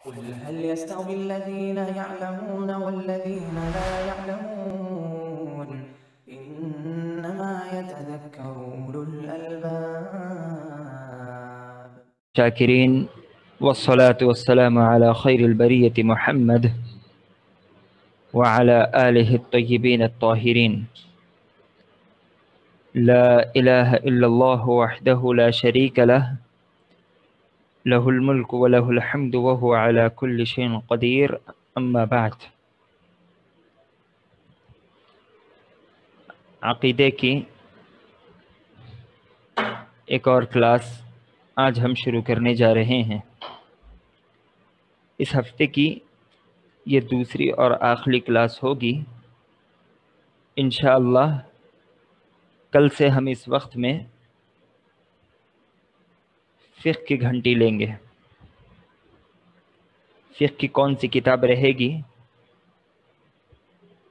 قل هل يستوي الذين يعلمون والذين لا يعلمون إنما يتذكر أولو الألباب. شاكرين والصلاة والسلام على خير البرية محمد وعلى آله الطيبين الطاهرين. لا إله إلا الله وحده لا شريك له، له الملك وله الحمد وهو على كل شيء قدير. اما بعد، عقیدے کی ایک اور کلاس آج ہم شروع کرنے جا رہے ہیں۔ اس ہفتے کی یہ دوسری اور آخری کلاس ہوگی انشاءاللہ۔ کل سے ہم اس وقت میں فقہ کی گھنٹی لیں گے۔ فقہ کی کون سی کتاب رہے گی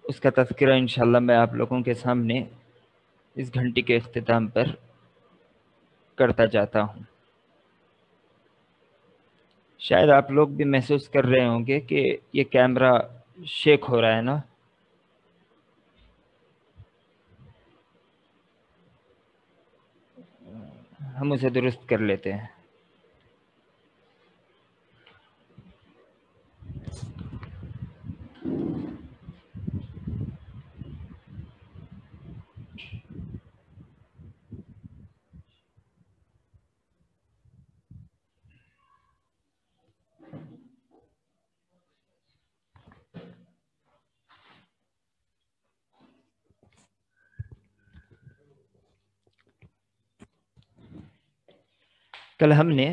اس کا تذکرہ انشاءاللہ میں آپ لوگوں کے سامنے اس گھنٹی کے اختتام پر کرتا جاتا ہوں۔ شاید آپ لوگ بھی محسوس کر رہے ہوں گے کہ یہ کیمرہ شیک ہو رہا ہے نا۔ ہم اسے درست کر لیتے ہیں۔ کل ہم نے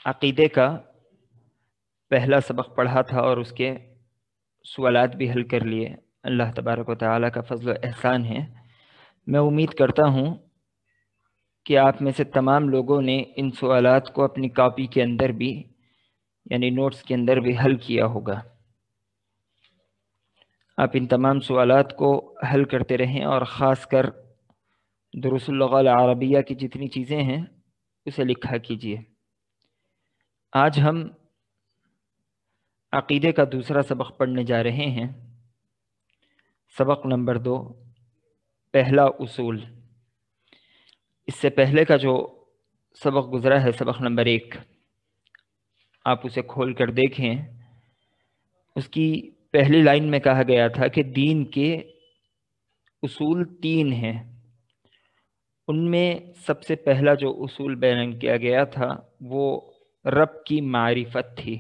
عقیدے کا پہلا سبق پڑھا تھا اور اس کے سوالات بھی حل کر لیے۔ اللہ تبارک و تعالیٰ کا فضل و احسان ہے۔ میں امید کرتا ہوں کہ آپ میں سے تمام لوگوں نے ان سوالات کو اپنی کاپی کے اندر بھی یعنی نوٹس کے اندر بھی حل کیا ہوگا۔ آپ ان تمام سوالات کو حل کرتے رہیں اور خاص کر دروس اللغة العربیہ کی جتنی چیزیں ہیں اسے لکھا کیجیے۔ آج ہم عقیدے کا دوسرا سبق پڑھنے جا رہے ہیں۔ سبق نمبر 2، پہلا اصول۔ اس سے پہلے کا جو سبق گزرا ہے سبق نمبر 1، آپ اسے کھول کر دیکھیں۔ اس کی پہلی لائن میں کہا گیا تھا کہ دین کے اصول 3 ہیں۔ ان میں سب سے پہلا جو اصول بیان کیا گیا تھا وہ رب کی معرفت تھی،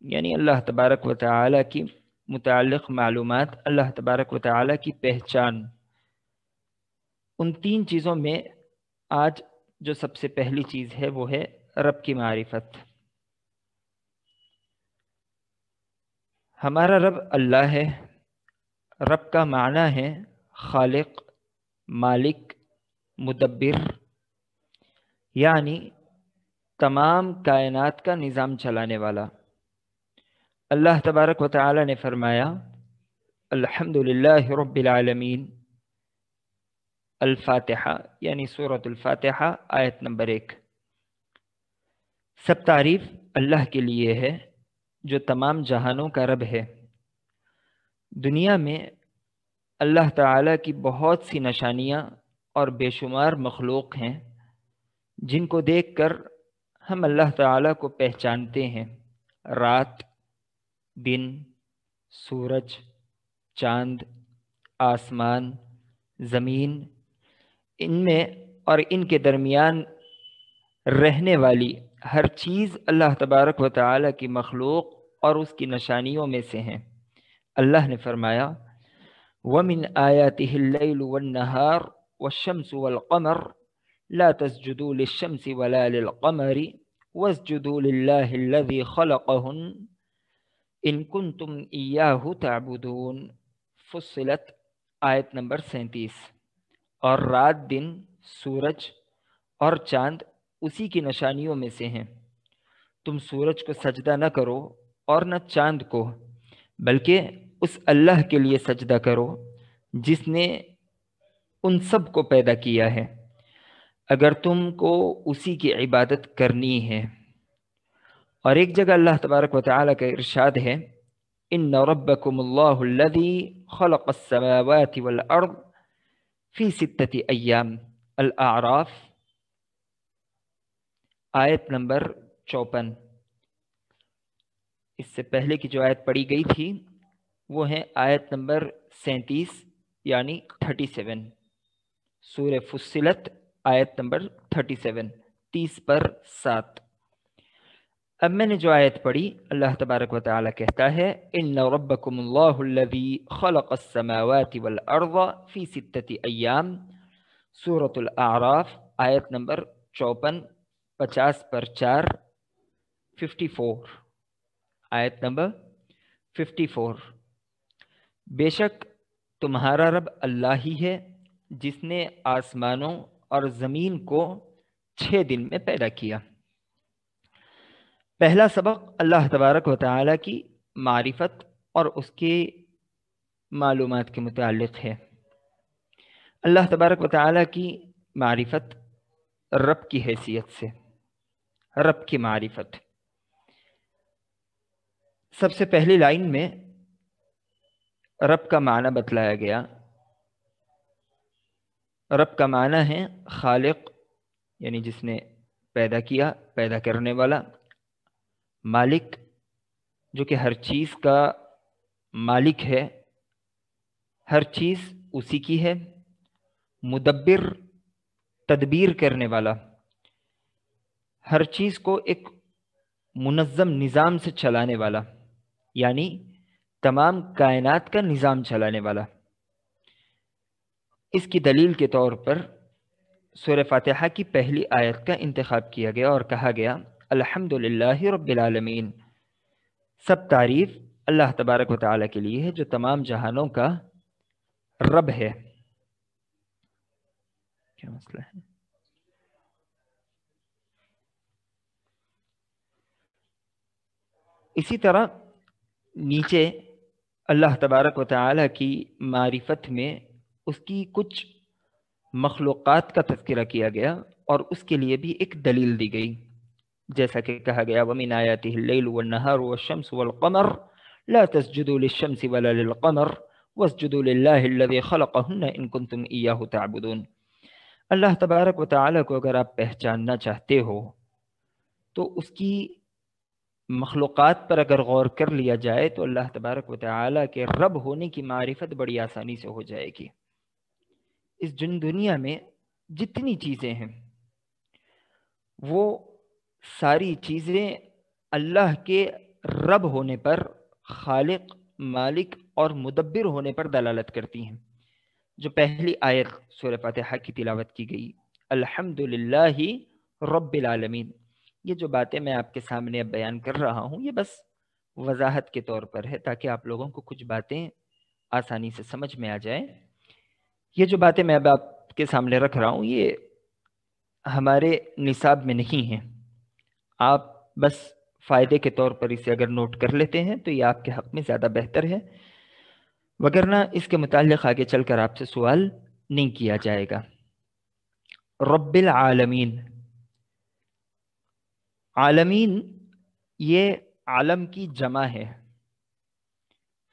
یعنی اللہ تبارک و تعالیٰ کی متعلق معلومات، اللہ تبارک و تعالیٰ کی پہچان۔ ان 3 چیزوں میں آج جو سب سے پہلی چیز ہے وہ ہے رب کی معرفت۔ ہمارا رب اللہ ہے۔ رب کا معنی ہے خالق، مالک، مدبر، یعنی تمام کائنات کا نظام چلانے والا۔ اللہ تبارک و تعالی نے فرمایا الحمدللہ رب العالمین، الفاتحہ یعنی سورۃ الفاتحہ آیت نمبر 1۔ سب تعریف اللہ کے لیے ہے جو تمام جہانوں کا رب ہے۔ دنیا میں اللہ تعالیٰ کی بہت سی نشانیاں اور بے شمار مخلوق ہیں جن کو دیکھ کر ہم اللہ تعالیٰ کو پہچانتے ہیں۔ رات، دن، سورج، چاند، آسمان، زمین، ان میں اور ان کے درمیان رہنے والی ہر چیز اللہ تبارک و تعالیٰ کی مخلوق اور اس کی نشانیوں میں سے ہیں۔ اللہ نے فرمایا وَمِنْ آيَاتِهِ اللَّيْلُ وَالنَّهَارُ وَالشَّمْسُ وَالْقَمَرُ لَا تَسْجُدُوا لِلشَّمْسِ وَلَا لِلْقَمَرِ وَاسْجُدُوا لِلَّهِ الَّذِي خَلَقَهُنَّ إِن كُنتُمْ إِيَّاهُ تَعْبُدُونَ۔ فصلت آیت نمبر 37۔ اور رات، دن، سورج اور چاند اسی کی نشانیوں میں سے ہیں۔ تم سورج کو سجدہ نہ کرو اور نہ چاند کو، بلکہ اس اللہ کے لیے سجدہ کرو جس نے ان سب کو پیدا کیا ہے، اگر تم کو اسی کی عبادت کرنی ہے۔ اور ایک جگہ اللہ تبارک و تعالیٰ کا ارشاد ہے ان ربکم اللہ الذی خلق السماوات والارض فی 6 ایام، الاعراف آیت نمبر 54۔ اس سے پہلے کی جو آیت پڑھی گئی تھی وہ ہے آیت نمبر 37 یعنی 37، سورہ فصلت آیت نمبر 37، 30 پر 7۔ اب میں نے جو آیت پڑھی، اللہ تبارک و تعالیٰ کہتا ہے ان ربکم اللہ الذی خلق السماوات والارض فی 6 ایام، سورۃ الاعراف آیت نمبر 54، 50 پر 4، 54، آیت نمبر 54۔ بے شک تمہارا رب اللہ ہی ہے جس نے آسمانوں اور زمین کو 6 دن میں پیدا کیا۔ پہلا سبق اللہ تبارک و تعالیٰ کی معرفت اور اس کے معلومات کے متعلق ہے۔ اللہ تبارک و تعالیٰ کی معرفت رب کی حیثیت سے، رب کی معرفت۔ سب سے پہلی لائن میں رب کا معنی بتلایا گیا۔ رب کا معنی ہے خالق، یعنی جس نے پیدا کیا، پیدا کرنے والا۔ مالک، جو کہ ہر چیز کا مالک ہے، ہر چیز اسی کی ہے۔ مدبر، تدبیر کرنے والا، ہر چیز کو ایک منظم نظام سے چلانے والا، یعنی تمام کائنات کا نظام چلانے والا۔ اس کی دلیل کے طور پر سورہ فاتحہ کی پہلی آیت کا انتخاب کیا گیا اور کہا گیا الحمدللہ رب العالمین، سب تعریف اللہ تبارک و تعالیٰ کے لیے ہے جو تمام جہانوں کا رب ہے۔ کیا مسئلہ ہے؟ اسی طرح نیچے اللہ تبارک و تعالیٰ کی معرفت میں اس کی کچھ مخلوقات کا تذکرہ کیا گیا اور اس کے لیے بھی ایک دلیل دی گئی، جیسا کہ کہا گیا وَمِنْ آيَاتِهِ اللَّيْلُ وَالنَّهَارُ وَالشَّمْسُ وَالْقَمَرُ لَا تَسْجُدُوا لِلشَّمْسِ وَلَا لِلْقَمَرِ وَاسْجُدُوا لِلَّهِ الَّذِي خَلَقَهُنَّ إِن كُنتُمْ إِيَّاهُ تَعْبُدُونَ۔ اللہ تبارک و تعالیٰ کو اگر آپ پہچاننا چاہتے ہو تو اس کی مخلوقات پر اگر غور کر لیا جائے تو اللہ تبارک و تعالیٰ کے رب ہونے کی معرفت بڑی آسانی سے ہو جائے گی۔ اس دنیا میں جتنی چیزیں ہیں وہ ساری چیزیں اللہ کے رب ہونے پر، خالق، مالک اور مدبر ہونے پر دلالت کرتی ہیں۔ جو پہلی آیت سورہ فاتحہ کی تلاوت کی گئی الحمدللہ رب العالمین، یہ جو باتیں میں آپ کے سامنے اب بیان کر رہا ہوں یہ بس وضاحت کے طور پر ہے تاکہ آپ لوگوں کو کچھ باتیں آسانی سے سمجھ میں آ جائیں۔ یہ جو باتیں میں اب آپ کے سامنے رکھ رہا ہوں یہ ہمارے نصاب میں نہیں ہیں، آپ بس فائدے کے طور پر اسے اگر نوٹ کر لیتے ہیں تو یہ آپ کے حق میں زیادہ بہتر ہے، وگرنہ اس کے متعلق آگے چل کر آپ سے سوال نہیں کیا جائے گا۔ رب العالمین، عالمین یہ عالم کی جمع ہے،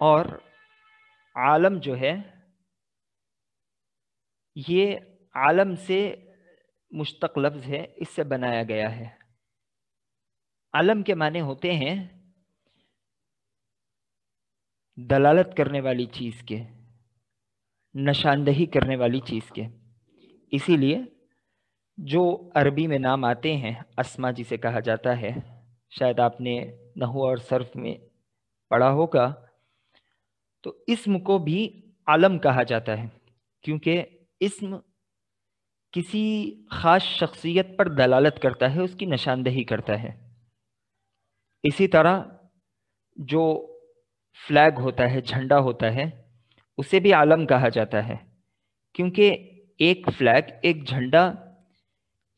اور عالم جو ہے یہ عالم سے مشتق لفظ ہے، اس سے بنایا گیا ہے۔ عالم کے معنی ہوتے ہیں دلالت کرنے والی چیز کے، نشاندہی کرنے والی چیز کے۔ اسی لیے جو عربی میں نام آتے ہیں اسما جسے کہا جاتا ہے، شاید آپ نے نحو اور صرف میں پڑھا ہوگا، تو اسم کو بھی علم کہا جاتا ہے کیونکہ اسم کسی خاص شخصیت پر دلالت کرتا ہے، اس کی نشاندہی کرتا ہے۔ اسی طرح جو فلیگ ہوتا ہے، جھنڈا ہوتا ہے، اسے بھی علم کہا جاتا ہے کیونکہ ایک فلیگ، ایک جھنڈا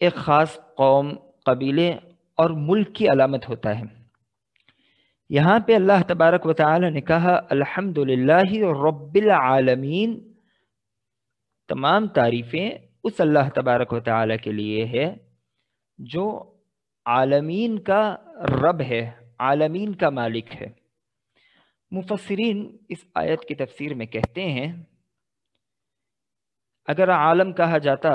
ایک خاص قوم، قبیلے اور ملک کی علامت ہوتا ہے۔ یہاں پہ اللہ تبارک و تعالی نے کہا الحمدللہ رب العالمین، تمام تعریفیں اس اللہ تبارک و تعالی کے لیے ہے جو عالمین کا رب ہے، عالمین کا مالک ہے۔ مفسرین اس آیت کی تفسیر میں کہتے ہیں اگر عالم کہا جاتا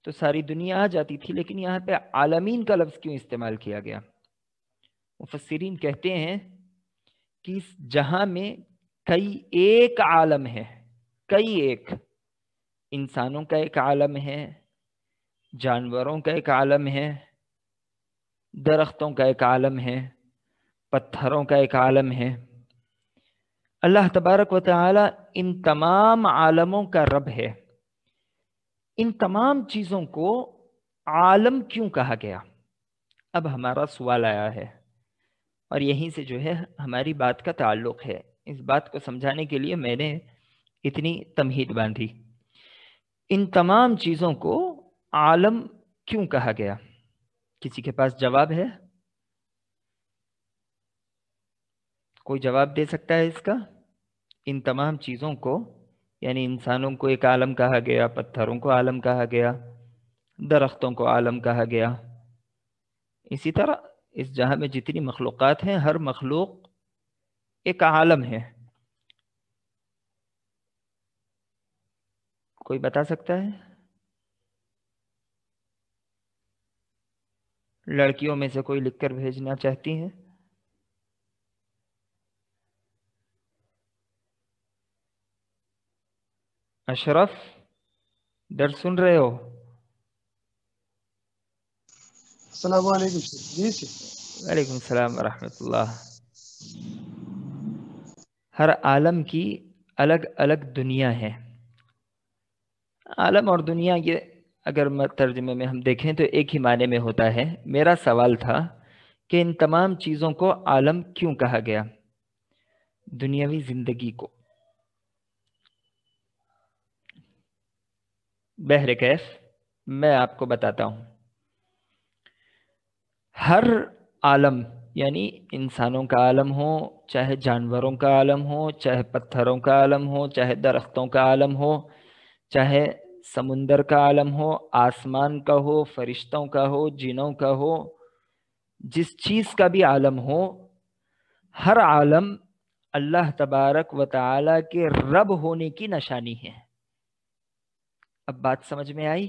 تو ساری دنیا آ جاتی تھی، لیکن یہاں پہ عالمین کا لفظ کیوں استعمال کیا گیا؟ مفسرین کہتے ہیں کہ اس جہاں میں کئی ایک عالم ہے، کئی ایک، انسانوں کا ایک عالم ہے، جانوروں کا ایک عالم ہے، درختوں کا ایک عالم ہے، پتھروں کا ایک عالم ہے۔ اللہ تبارک و تعالی ان تمام عالموں کا رب ہے۔ ان تمام چیزوں کو عالم کیوں کہا گیا؟ اب ہمارا سوال آیا ہے، اور یہیں سے جو ہے ہماری بات کا تعلق ہے۔ اس بات کو سمجھانے کے لیے میں نے اتنی تمہید باندھی۔ ان تمام چیزوں کو عالم کیوں کہا گیا؟ کسی کے پاس جواب ہے؟ کوئی جواب دے سکتا ہے اس کا؟ ان تمام چیزوں کو، یعنی انسانوں کو ایک عالم کہا گیا، پتھروں کو عالم کہا گیا، درختوں کو عالم کہا گیا، اسی طرح اس جہاں میں جتنی مخلوقات ہیں ہر مخلوق ایک عالم ہے۔ کوئی بتا سکتا ہے؟ لڑکیوں میں سے کوئی لکھ کر بھیجنا چاہتی ہیں؟ اشرف، درس سن رہے ہو؟ السلام علیکم سر۔ جی سر۔ وعلیکم السلام ورحمۃ اللہ۔ ہر عالم کی الگ الگ دنیا ہے۔ عالم اور دنیا یہ اگر ترجمے میں ہم دیکھیں تو ایک ہی معنی میں ہوتا ہے۔ میرا سوال تھا کہ ان تمام چیزوں کو عالم کیوں کہا گیا؟ دنیاوی زندگی کو۔ بہرکیف میں آپ کو بتاتا ہوں۔ ہر عالم، یعنی انسانوں کا عالم ہو، چاہے جانوروں کا عالم ہو، چاہے پتھروں کا عالم ہو، چاہے درختوں کا عالم ہو، چاہے سمندر کا عالم ہو، آسمان کا ہو، فرشتوں کا ہو، جنوں کا ہو، جس چیز کا بھی عالم ہو، ہر عالم اللہ تبارک و تعالی کے رب ہونے کی نشانی ہے۔ اب بات سمجھ میں آئی؟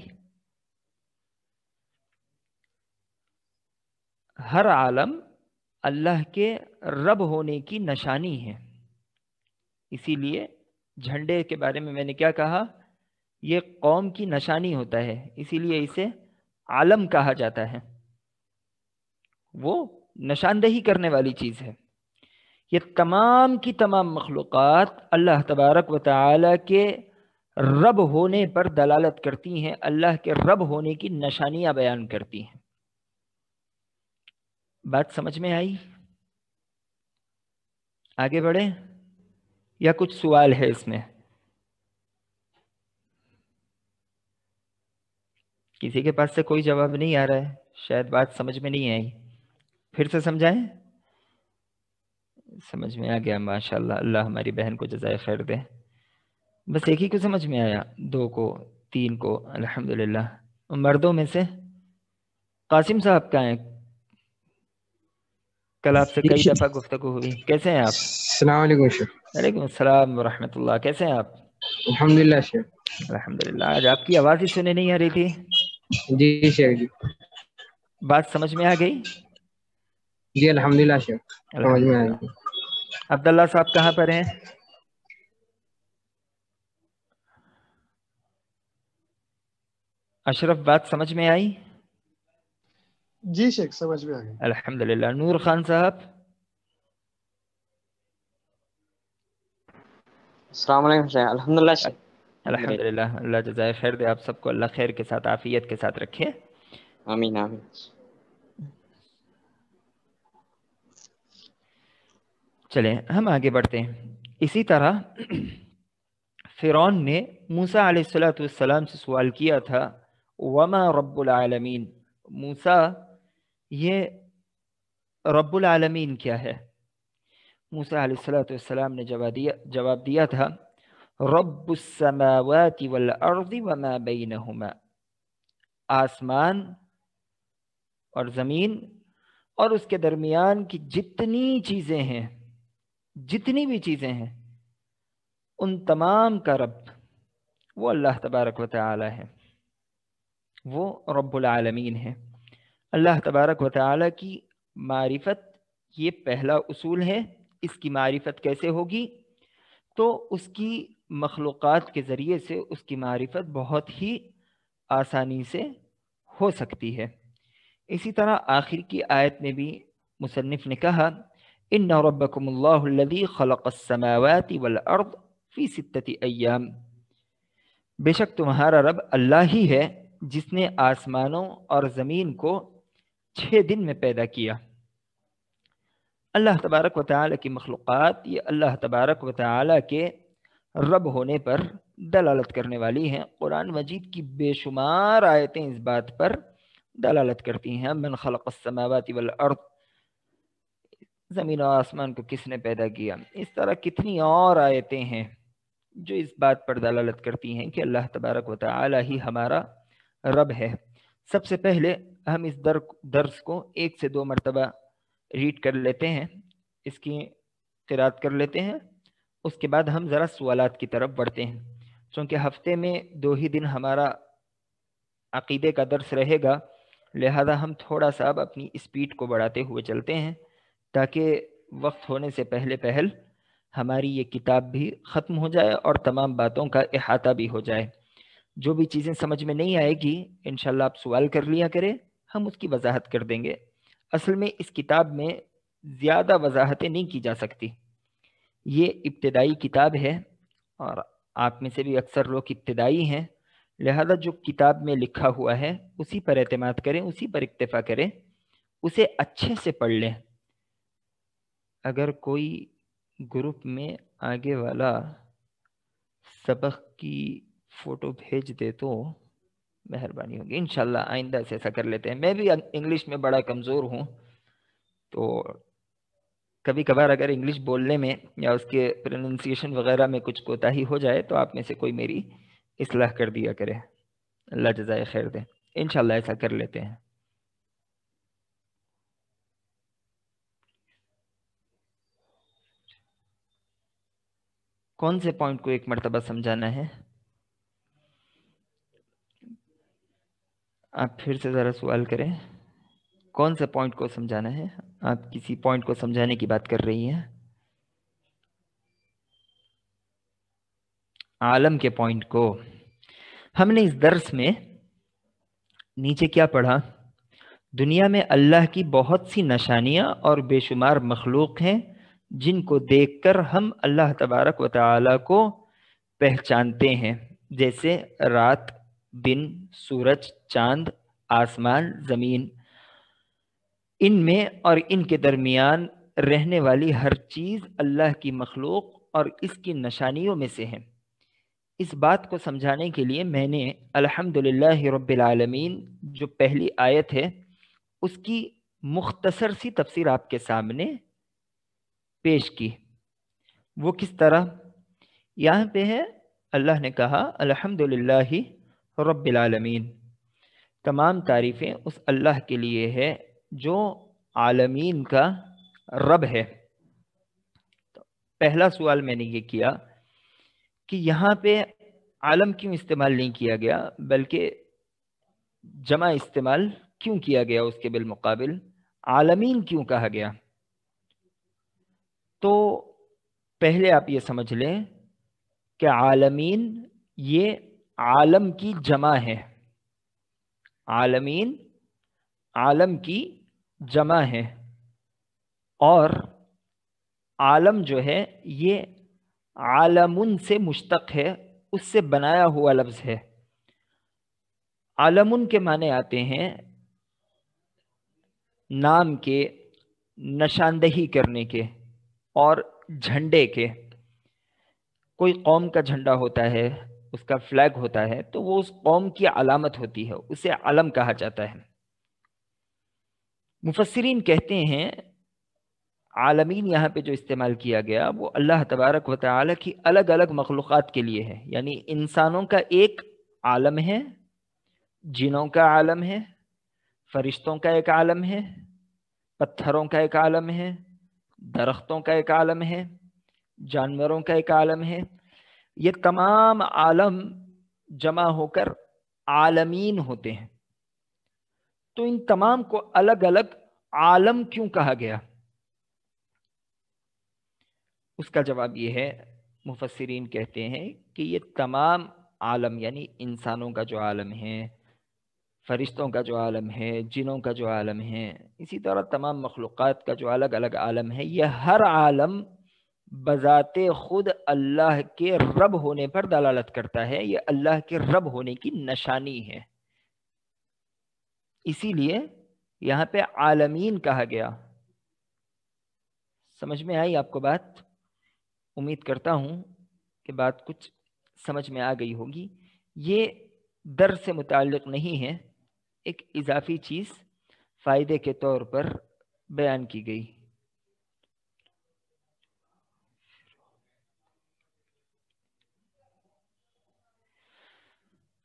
ہر عالم اللہ کے رب ہونے کی نشانی ہے۔ اسی لیے جھنڈے کے بارے میں نے کیا کہا؟ یہ قوم کی نشانی ہوتا ہے، اسی لیے اسے عالم کہا جاتا ہے۔ وہ نشاندہی کرنے والی چیز ہے۔ یہ تمام کی تمام مخلوقات اللہ تبارک و تعالی کے رب ہونے پر دلالت کرتی ہیں، اللہ کے رب ہونے کی نشانیاں بیان کرتی ہیں۔ بات سمجھ میں آئی؟ آگے بڑھیں یا کچھ سوال ہے اس میں؟ کسی کے پاس سے کوئی جواب نہیں آ رہا ہے، شاید بات سمجھ میں نہیں آئی۔ پھر سے سمجھائیں؟ سمجھ میں آ گیا، ماشاءاللہ، اللہ ہماری بہن کو جزائے خیر دے۔ بس ایک ہی کو سمجھ میں آیا؟ دو کو، تین کو؟ الحمدللہ۔ مردوں میں سے قاسم صاحب کہاں ہیں؟ کل آپ سے کئی دفعہ گفتگو ہوئی۔ کیسے ہیں آپ؟ السلام علیکم شیخ۔ وعلیکم السلام ورحمۃ اللہ۔ کیسے ہیں آپ؟ الحمدللہ شیخ۔ الحمدللہ۔ آج آپ کی آواز ہی سننے نہیں آ رہی تھی۔ جی شیخ جی۔ بات سمجھ میں آ گئی؟ جی الحمدللہ شیخ، سمجھ میں آ الحمدللہ۔ گئی۔ عبداللہ صاحب کہاں پر ہیں؟ اشرف، بات سمجھ میں آئی؟ جی شیخ، سمجھ میں آ گئی۔ الحمدللہ۔ نور خان صاحب؟ السلام علیکم شیخ۔ الحمدللہ شیخ۔ الحمدللہ، اللہ جزائے خیر دے آپ سب کو، اللہ خیر کے ساتھ عافیت کے ساتھ رکھے۔ آمین آمین۔ چلیں ہم آگے بڑھتے ہیں۔ اسی طرح فرعون نے موسیٰ علیہ السلام سے سوال کیا تھا، وما رب العالمین، موسیٰ یہ رب العالمین کیا ہے؟ موسیٰ علیہ السلام نے جواب دیا تھا، رب السماوات والارض وما بینہما، آسمان اور زمین اور اس کے درمیان کی جتنی چیزیں ہیں، جتنی بھی چیزیں ہیں، ان تمام کا رب وہ اللہ تبارک و تعالی ہے، وہ رب العالمین ہے۔ اللہ تبارک و تعالی کی معرفت یہ پہلا اصول ہے۔ اس کی معرفت کیسے ہوگی؟ تو اس کی مخلوقات کے ذریعے سے اس کی معرفت بہت ہی آسانی سے ہو سکتی ہے۔ اسی طرح آخر کی آیت میں بھی مصنف نے کہا ان ربکم اللہ الذی خلق السماوات والارض فی 6 ایام، بے شک تمہارا رب اللہ ہی ہے جس نے آسمانوں اور زمین کو 6 دن میں پیدا کیا۔ اللہ تبارک و تعالی کی مخلوقات یہ اللہ تبارک و تعالی کے رب ہونے پر دلالت کرنے والی ہیں۔ قرآن مجید کی بے شمار آیتیں اس بات پر دلالت کرتی ہیں۔ من خلق السماوات والارض، زمین و آسمان کو کس نے پیدا کیا۔ اس طرح کتنی اور آیتیں ہیں جو اس بات پر دلالت کرتی ہیں کہ اللہ تبارک و تعالی ہی ہمارا رب ہے۔ سب سے پہلے ہم اس درس کو 1 سے 2 مرتبہ ریڈ کر لیتے ہیں، اس کی قرأت کر لیتے ہیں، اس کے بعد ہم ذرا سوالات کی طرف بڑھتے ہیں۔ چونکہ ہفتے میں 2 ہی دن ہمارا عقیدے کا درس رہے گا، لہذا ہم تھوڑا سا اب اپنی اسپیڈ کو بڑھاتے ہوئے چلتے ہیں تاکہ وقت ہونے سے پہلے ہماری یہ کتاب بھی ختم ہو جائے اور تمام باتوں کا احاطہ بھی ہو جائے۔ جو بھی چیزیں سمجھ میں نہیں آئے گی انشاءاللہ آپ سوال کر لیا کریں، ہم اس کی وضاحت کر دیں گے۔ اصل میں اس کتاب میں زیادہ وضاحتیں نہیں کی جا سکتی، یہ ابتدائی کتاب ہے اور آپ میں سے بھی اکثر لوگ ابتدائی ہیں، لہذا جو کتاب میں لکھا ہوا ہے اسی پر اعتماد کریں، اسی پر اکتفا کریں، اسے اچھے سے پڑھ لیں۔ اگر کوئی گروپ میں آگے والا سبق کی فوٹو بھیج دے تو مہربانی ہوگی، انشاءاللہ آئندہ سے ایسا کر لیتے ہیں۔ میں بھی انگلش میں بڑا کمزور ہوں، تو کبھی کبھار اگر انگلش بولنے میں یا اس کے پروننسیشن وغیرہ میں کچھ کوتاہی ہو جائے تو آپ میں سے کوئی میری اصلاح کر دیا کرے، اللہ جزائے خیر دے۔ انشاءاللہ ایسا کر لیتے ہیں۔ کون سے پوائنٹ کو 1 مرتبہ سمجھانا ہے؟ آپ پھر سے ذرا سوال کریں، کون سے پوائنٹ کو سمجھانا ہے؟ آپ کسی پوائنٹ کو سمجھانے کی بات کر رہی ہیں؟ عالم کے پوائنٹ کو۔ ہم نے اس درس میں نیچے کیا پڑھا؟ دنیا میں اللہ کی بہت سی نشانیاں اور بے شمار مخلوق ہیں جن کو دیکھ کر ہم اللہ تبارک و تعالی کو پہچانتے ہیں، جیسے رات، دن، سورج، چاند، آسمان، زمین۔ ان میں اور ان کے درمیان رہنے والی ہر چیز اللہ کی مخلوق اور اس کی نشانیوں میں سے ہے۔ اس بات کو سمجھانے کے لیے میں نے الحمدللہ رب العالمین جو پہلی آیت ہے اس کی مختصر سی تفسیر آپ کے سامنے پیش کی۔ وہ کس طرح؟ یہاں پہ ہے اللہ نے کہا الحمدللہ رب العالمین، تمام تعریفیں اس اللہ کے لیے ہے جو عالمین کا رب ہے۔ پہلا سوال میں نے یہ کیا کہ یہاں پہ عالم کیوں استعمال نہیں کیا گیا بلکہ جمع استعمال کیوں کیا گیا، اس کے بالمقابل عالمین کیوں کہا گیا؟ تو پہلے آپ یہ سمجھ لیں کہ عالمین یہ عالم کی جمع ہے، عالمین عالم کی جمع ہے، اور عالم جو ہے یہ عالمن سے مشتق ہے، اس سے بنایا ہوا لفظ ہے۔ عالمن کے معنی آتے ہیں نام کے، نشاندہی کرنے کے اور جھنڈے کے۔ کوئی قوم کا جھنڈا ہوتا ہے، اس کا فلیگ ہوتا ہے، تو وہ اس قوم کی علامت ہوتی ہے، اسے علم کہا جاتا ہے۔ مفسرین کہتے ہیں عالمین یہاں پہ جو استعمال کیا گیا وہ اللہ تبارک و تعالی کی الگ الگ مخلوقات کے لیے ہے، یعنی انسانوں کا ایک عالم ہے، جنوں کا عالم ہے، فرشتوں کا ایک عالم ہے، پتھروں کا ایک عالم ہے، درختوں کا ایک عالم ہے، جانوروں کا ایک عالم ہے. یہ تمام عالم جمع ہو کر عالمین ہوتے ہیں. تو ان تمام کو الگ الگ عالم کیوں کہا گیا؟ اس کا جواب یہ ہے، مفسرین کہتے ہیں کہ یہ تمام عالم یعنی انسانوں کا جو عالم ہے، فرشتوں کا جو عالم ہے، جنوں کا جو عالم ہے، اسی طرح تمام مخلوقات کا جو الگ الگ عالم ہے، یہ ہر عالم بذات خود اللہ کے رب ہونے پر دلالت کرتا ہے. یہ اللہ کے رب ہونے کی نشانی ہے. اسی لیے یہاں پہ عالمین کہا گیا. سمجھ میں آئی آپ کو بات؟ امید کرتا ہوں کہ بات کچھ سمجھ میں آ گئی ہوگی. یہ درس سے متعلق نہیں ہے، ایک اضافی چیز فائدے کے طور پر بیان کی گئی.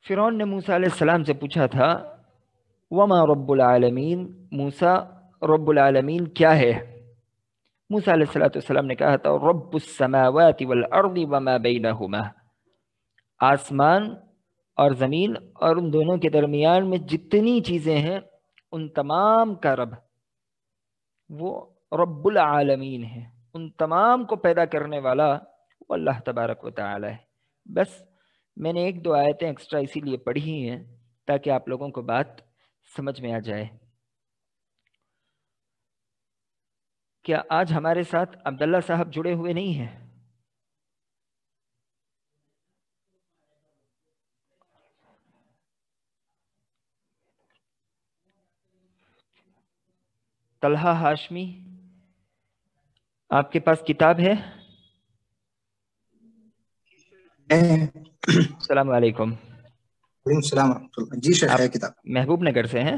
فرعون نے موسیٰ علیہ السلام سے پوچھا تھا وما رب العالمین، موسیٰ رب العالمین کیا ہے؟ موسیٰ علیہ السلام نے کہا تھا رب السماوات والارض وما بینہما، آسمان اور زمین اور ان دونوں کے درمیان میں جتنی چیزیں ہیں ان تمام کا رب وہ رب العالمین ہے. ان تمام کو پیدا کرنے والا وہ اللہ تبارک و تعالی ہے. بس میں نے ایک دو آیتیں ایکسٹرا اسی لیے پڑھی ہیں تاکہ آپ لوگوں کو بات سمجھ میں آ جائے. کیا آج ہمارے ساتھ عبداللہ صاحب جڑے ہوئے نہیں ہیں؟ طلحہ ہاشمی، آپ کے پاس کتاب ہے؟ السلام علیکم. وعلیکم السلام ورحمۃ اللہ. جی شیخ ہے کتاب. محبوب نگر سے ہیں؟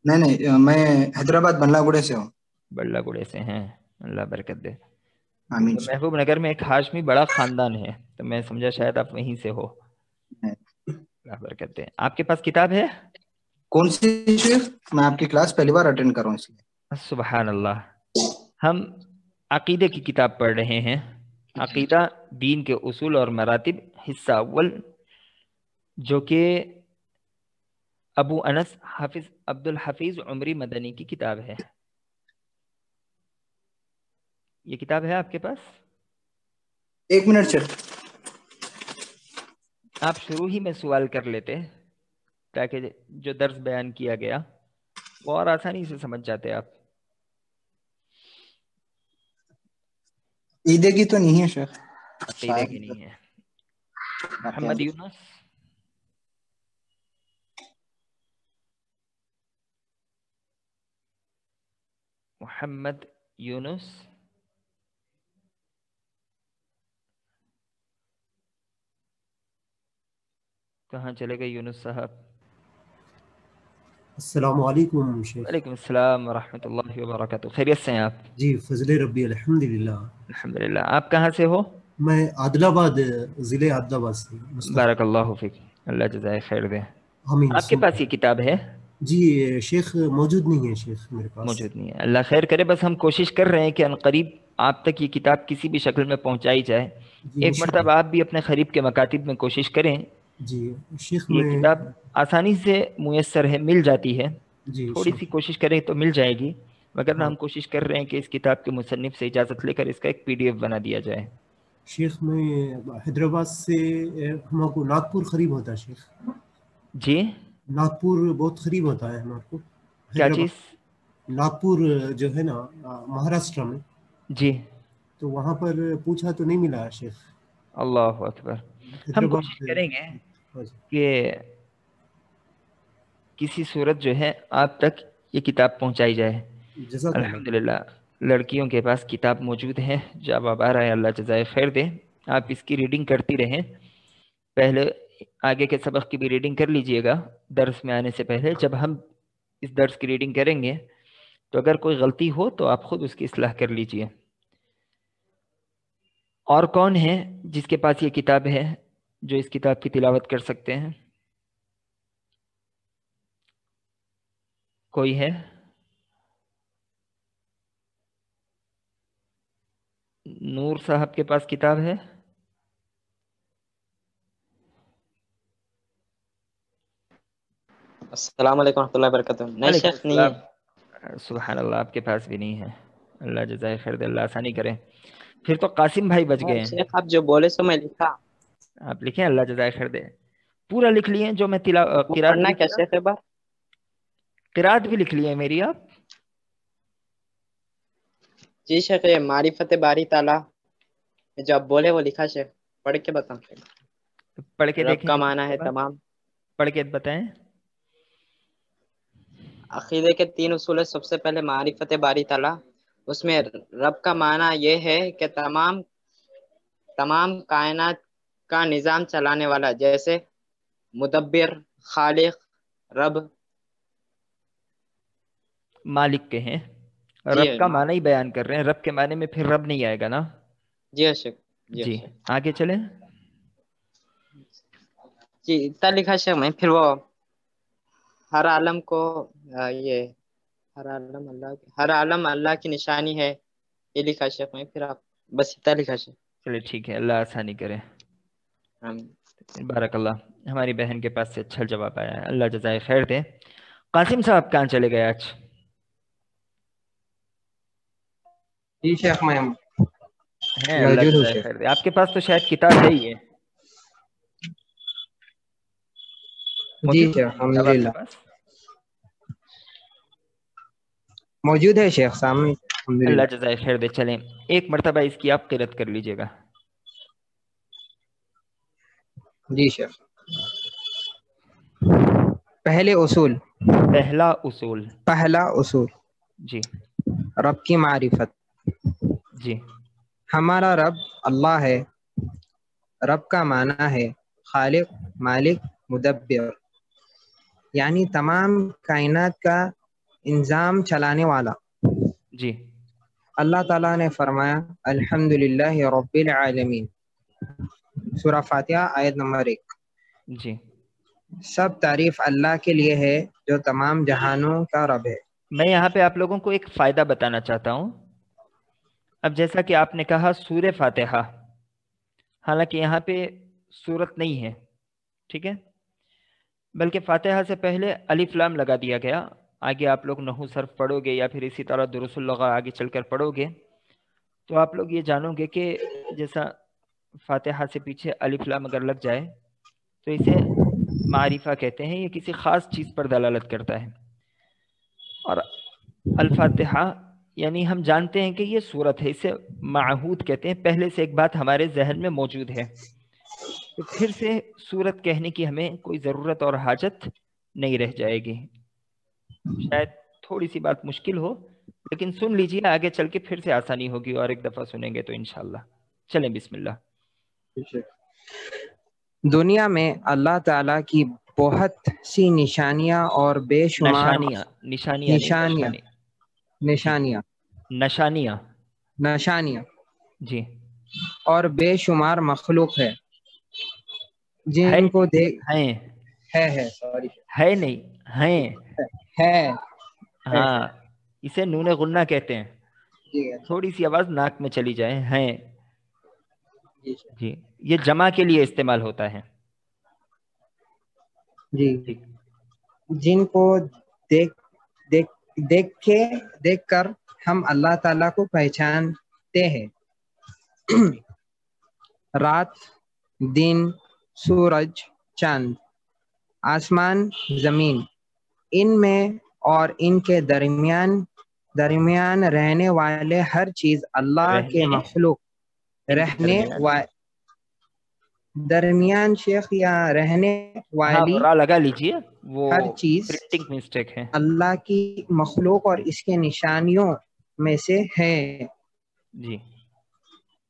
نہیں میں حیدرآباد بنلا گوڑے سے ہوں. بڑلا گوڑے سے ہیں، اللہ برکت دے. آمین. محبوب نگر میں ایک ہاشمی بڑا خاندان ہے تو میں سمجھا شاید آپ وہیں سے ہو. اللہ برکت دے. آپ کے پاس کتاب ہے؟ کون سی شیخ؟ میں آپ کی کلاس پہلی بار اٹینڈ کر رہا ہوں اس لیے. سبحان اللہ. ہم عقیدے کی کتاب پڑھ رہے ہیں. عقیدہ دین کے اصول اور مراتب، حصہ اول، جو کہ ابو انس حافظ عبد الحفیظ عمری مدنی کی کتاب ہے. یہ کتاب ہے آپ کے پاس؟ ایک منٹ شیخ. آپ شروع ہی میں سوال کر لیتے تاکہ جو درس بیان کیا گیا وہ اور آسانی سے سمجھ جاتے آپ. عیدے کی تو نہیں ہے شیخ؟ عقیدے کی نہیں ہے. محمد یونس، محمد یونس، کہاں چلے گئے یونس صاحب؟ السلام علیکم شیخ. وعلیکم السلام ورحمۃ اللہ وبرکاتہ. خیریت سے ہیں آپ؟ جی فضل ربی الحمدللہ. الحمدللہ. آپ کہاں سے ہو؟ میں عادل آباد، ضلع عادل آباد سے. بارک اللہ فیک، اللہ جزائے خیر دے. آمین. آپ کے پاس یہ کتاب ہے؟ جی شیخ موجود نہیں ہے شیخ میرے پاس. موجود نہیں ہے. اللہ خیر کرے. بس ہم کوشش کر رہے ہیں کہ عنقریب آپ تک یہ کتاب کسی بھی شکل میں پہنچائی جائے. ایک مرتبہ آپ بھی اپنے قریب کے مکاتب میں کوشش کریں. جی شیخ یہ میں کتاب آسانی سے میسر ہے، مل جاتی ہے. جی تھوڑی سی کوشش کریں تو مل جائے گی، مگر ہاں ہم کوشش کر رہے ہیں کہ اس کتاب کے مصنف سے اجازت لے کر اس کا ایک PDF بنا دیا جائے. شیخ میں حیدرآباد سے ہم کو ناگپور قریب ہوتا ہے شیخ. جی ناگپور بہت قریب ہوتا ہے ہم کو. کیا چیز؟ ناگپور جو ہے نا مہاراشٹر میں. جی تو وہاں پر پوچھا تو نہیں ملا شیخ. اللہ اکبر. ہم کوشش کریں گے کہ کسی صورت جو ہے آپ تک یہ کتاب پہنچائی جائے. الحمدللہ لڑکیوں کے پاس کتاب موجود ہے. جب آپ آ رہا ہے، اللہ جزائے خیر دے. آپ اس کی ریڈنگ کرتی رہیں. پہلے آگے کے سبق کی بھی ریڈنگ کر لیجئے گا درس میں آنے سے پہلے. جب ہم اس درس کی ریڈنگ کریں گے تو اگر کوئی غلطی ہو تو آپ خود اس کی اصلاح کر لیجئے. اور کون ہے جس کے پاس یہ کتاب ہے جو اس کتاب کی تلاوت کر سکتے ہیں؟ کوئی ہے؟ نور صاحب کے پاس کتاب ہے؟ السلام علیکم ورحمۃ اللہ وبرکاتہ. نہیں وعلیکم شیخ نہیں ہے. السلام. سبحان اللہ، آپ کے پاس بھی نہیں ہے. اللہ جزائے خیر دے، اللہ آسانی کرے. پھر تو قاسم بھائی بچ گئے ہیں. شیخ آپ جو بولے سو میں لکھا. آپ لکھیں اللہ جزائے خیر دے. پورا لکھ لیے جو میں وہ قرات پڑھنا کیا شیخ ایک بار؟ قرات بھی لکھ لیے میری آپ؟ جی شیخ، یہ معرفت باری تعالیٰ جو آپ بولے وہ لکھا شیخ، پڑھ کے بتاؤں. پڑھ کے رب دیکھیں. کا معنی ہے تمام. پڑھ کے بتائیں. عقیدے کے 3 اصول ہے. سب سے پہلے معرفت باری تعالیٰ، اس میں رب کا معنی یہ ہے کہ تمام کائنات کا نظام چلانے والا، جیسے مدبر، خالق، رب. مالک کے ہیں. جی رب کا معنی ہی بیان کر رہے ہیں. رب کے معنی میں پھر رب نہیں آئے گا نا. جی شیخ. جی آگے چلیں. جی اتنا لکھا شیخ میں. پھر وہ ہر عالم کو یہ ہر عالم اللہ کی نشانی ہے، یہ لکھا شیخ میں. پھر آپ بس اتنا لکھا شیخ. چلے ٹھیک ہے، اللہ آسانی کرے. بارک اللہ. ہماری بہن کے پاس سے اچھا جواب آیا ہے، اللہ جزائے خیر دے. قاسم صاحب کہاں چلے گئے آج؟ جی شیخ میں ہیں، اللہ موجود ہوں جزائے شیخ. خیر دے. آپ کے پاس تو شاید کتاب ہے ہی ہے. جی موجود شیخ ہے الحمد کتاب آپ کے للہ پاس؟ موجود ہے شیخ سامنے الحمد اللہ للہ. جزائے خیر دے. چلیں ایک مرتبہ اس کی آپ قرأت کر لیجئے گا. جی شیخ. پہلا اصول جی رب کی معرفت. جی ہمارا رب اللہ ہے. رب کا معنی ہے خالق، مالک، مدبر، یعنی تمام کائنات کا انظام چلانے والا. جی اللہ تعالیٰ نے فرمایا الحمدللہ رب العالمین، سورہ فاتحہ آیت نمبر 1. جی سب تعریف اللہ کے لیے ہے جو تمام جہانوں کا رب ہے. میں یہاں پہ آپ لوگوں کو ایک فائدہ بتانا چاہتا ہوں. اب جیسا کہ آپ نے کہا سورہ فاتحہ، حالانکہ یہاں پہ سورت نہیں ہے، ٹھیک ہے، بلکہ فاتحہ سے پہلے الف لام لگا دیا گیا. آگے آپ لوگ نحو صرف پڑھو گے یا پھر اسی طرح دروس اللغہ آگے چل کر پڑھو گے تو آپ لوگ یہ جانو گے کہ جیسا فاتحہ سے پیچھے الف لام اگر لگ جائے تو اسے معرفہ کہتے ہیں. یہ کسی خاص چیز پر دلالت کرتا ہے. اور الفاتحہ یعنی ہم جانتے ہیں کہ یہ سورت ہے، اسے معہود کہتے ہیں. پہلے سے ایک بات ہمارے ذہن میں موجود ہے تو پھر سے سورت کہنے کی ہمیں کوئی ضرورت اور حاجت نہیں رہ جائے گی. شاید تھوڑی سی بات مشکل ہو لیکن سن لیجیے، آگے چل کے پھر سے آسانی ہوگی اور ایک دفعہ سنیں گے تو انشاءاللہ. چلیں بسم اللہ. دنیا میں اللہ تعالیٰ کی بہت سی نشانیاں اور بے شمار نشانیاں جی اور بے شمار مخلوق ہے جن کو ہاں اسے نون غنہ کہتے ہیں. تھوڑی سی آواز ناک میں چلی جائے. ہیں جی، یہ جمع کے لیے استعمال ہوتا ہے. جی جن کو دیکھ کر ہم اللہ تعالیٰ کو پہچانتے ہیں. رات، دن، سورج، چاند، آسمان، زمین، ان میں اور ان کے درمیان رہنے والے ہر چیز اللہ کے مخلوق. درمیان شیخ یا رہنے والی لگا لیجیے، وہ ہر چیز پرنٹنگ مسٹیک ہے. اللہ کی مخلوق اور اس کے نشانیوں میں سے ہے. جی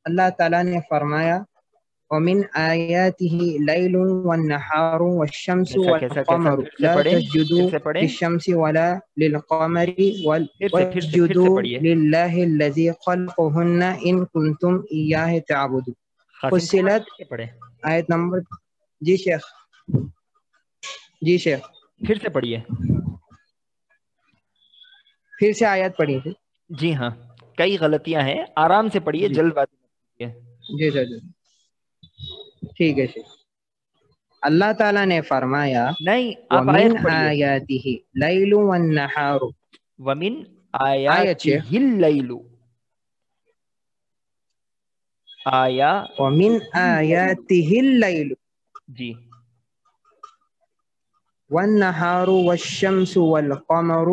اللہ تعالیٰ نے فرمایا وَمِنْ آيَاتِهِ اللَّيْلُ وَالنَّهَارُ وَالشَّمْسُ وَالْقَمَرُ لَا تَسْجُدُوا لِلشَّمْسِ وَلَا لِلْقَمَرِ وَاسْجُدُوا لِلَّهِ الَّذِي خَلَقَهُنَّ إِن كُنتُمْ إِيَّاهُ تَعْبُدُونَ. فصلت آیت نمبر. جی شیخ پھر سے پڑھیے. پھر سے آیت پڑھی تھی. جی ہاں، کئی غلطیاں ہیں، آرام سے پڑھیے، جلد بازی مت جی سر جی ٹھیک ہے شیخ. اللہ تعالیٰ نے فرمایا نہیں، آپ وَمِنْ آیت پڑھیے. آیَاتِهِ اللَّيْلُ وَالنَّهَارُ. وَمِنْ آیت شیخ. آیَاتِهِ اللَّيْلُ. وَمِنْ آیَاتِهِ اللَّيْلُ جی وَالنَّهَارُ وَالشَّمْسُ وَالْقَمَرُ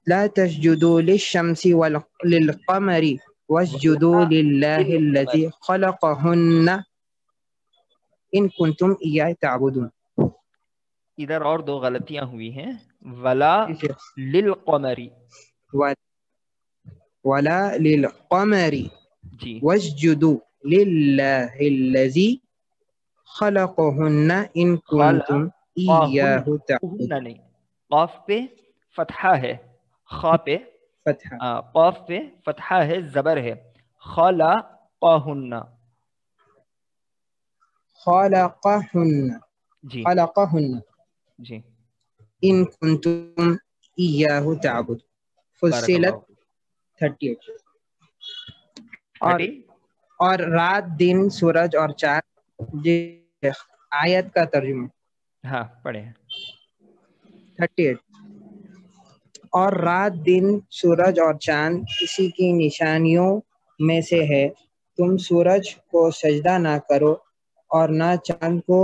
لا تسجدوا للشمس للقمر واسجدوا لله الذي خلقهن إن كنتم إياه تعبدون. ادھر اور دو غلطیاں ہوئی ہیں. ولا للقمر. ولا للقمر جی واسجدوا لله الذي خلقهن إن كنتم إياه تعبدون. نہیں، قاف پہ فتحہ ہے، خا پہ فتحہ. قاف پہ فتحہ ہے، زبر ہے. خلقہن. خلقهن جی خلقهن جی إن كنتم إياه تعبدون. بارک اللہ. فصلت 38. اور 30. اور رات دن سورج اور چاند. جی آیت کا ترجمہ. ہاں پڑھیں. 38. اور رات دن سورج اور چاند کسی کی نشانیوں میں سے ہے. تم سورج کو سجدہ نہ کرو اور نہ چاند کو،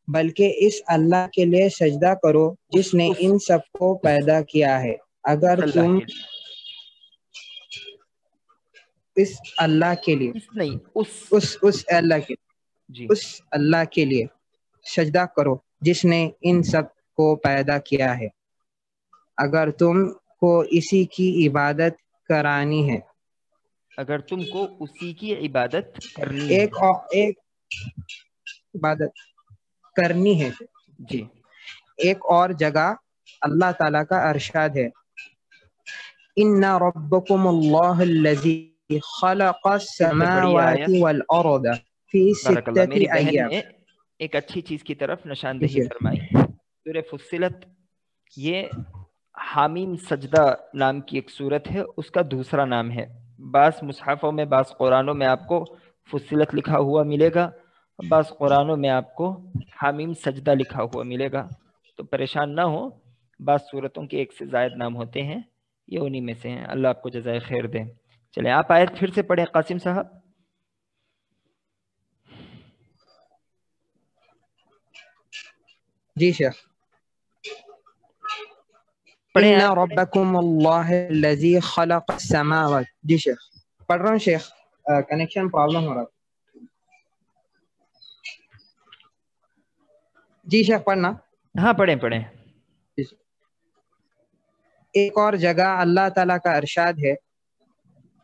بلکہ اس اللہ کے لیے سجدہ کرو جس نے ان سب کو پیدا کیا ہے. اگر تم اس اللہ کے لیے اس نہیں، اس اللہ کے جی اس اللہ کے لیے سجدہ کرو جس نے ان سب کو پیدا کیا ہے. اگر تم کو اسی کی عبادت کرانی ہے. اگر تم کو اسی کی عبادت کرنی ہے. ایک عبادت کرنی ہے. جی ایک اور جگہ اللہ تعالیٰ کا ارشاد ہے ان ربکم اللہ الذی خلق السماوات والارض فی بارک اللہ. ستۃ میری بہن ایام. نے ایک اچھی چیز کی طرف نشاندہی فرمائی. سورہ فصلت یہ حامیم سجدہ نام کی ایک سورت ہے، اس کا دوسرا نام ہے. بعض مصحفوں میں، بعض قرآنوں میں آپ کو فصلت لکھا ہوا ملے گا، بعض قرآنوں میں آپ کو حامیم سجدہ لکھا ہوا ملے گا. تو پریشان نہ ہو، بعض سورتوں کے ایک سے زائد نام ہوتے ہیں، یہ انہی میں سے ہیں. اللہ آپ کو جزائے خیر دے. چلیں آپ آیت پھر سے پڑھیں قاسم صاحب. جی شیخ. پڑھیں ان آیت. ربکم اللہ الذی خلق السماوات. جی شیخ پڑھ رہا ہوں شیخ، کنیکشن پرابلم ہو رہا. جی شیخ پڑھنا. ہاں پڑھیں پڑھیں. ایک اور جگہ اللہ تعالیٰ کا ارشاد ہے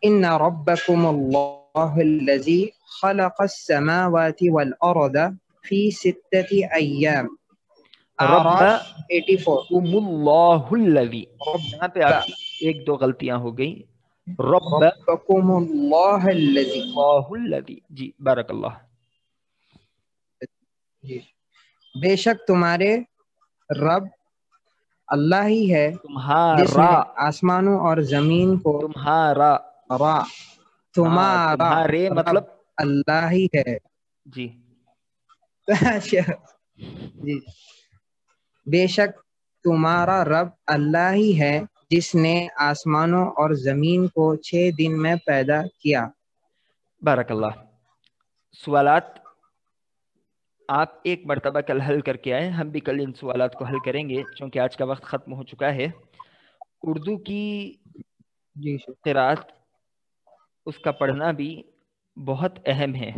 ان ربکم اللہ الذی خلق السماوات والارض فی ستۃ ایام. اعراف 84. اللہ الذی. یہاں پہ آپ کی ایک دو غلطیاں ہو گئی. ربکم اللہ الذی. اللہ الذی. جی بارک اللہ. جی بے شک تمہارے رب اللہ ہی ہے جس نے تمہارا. آسمانوں اور زمین کو تمہارا. تمہارا تمہارے رب مطلب. اللہ ہی ہے. جی جی بے شک تمہارا رب اللہ ہی ہے جس نے آسمانوں اور زمین کو 6 دن میں پیدا کیا. بارک اللہ. سوالات آپ ایک مرتبہ کل حل کر کے آئے، ہم بھی کل ان سوالات کو حل کریں گے چونکہ آج کا وقت ختم ہو چکا ہے. اردو کی جی قرات اس کا پڑھنا بھی بہت اہم ہے.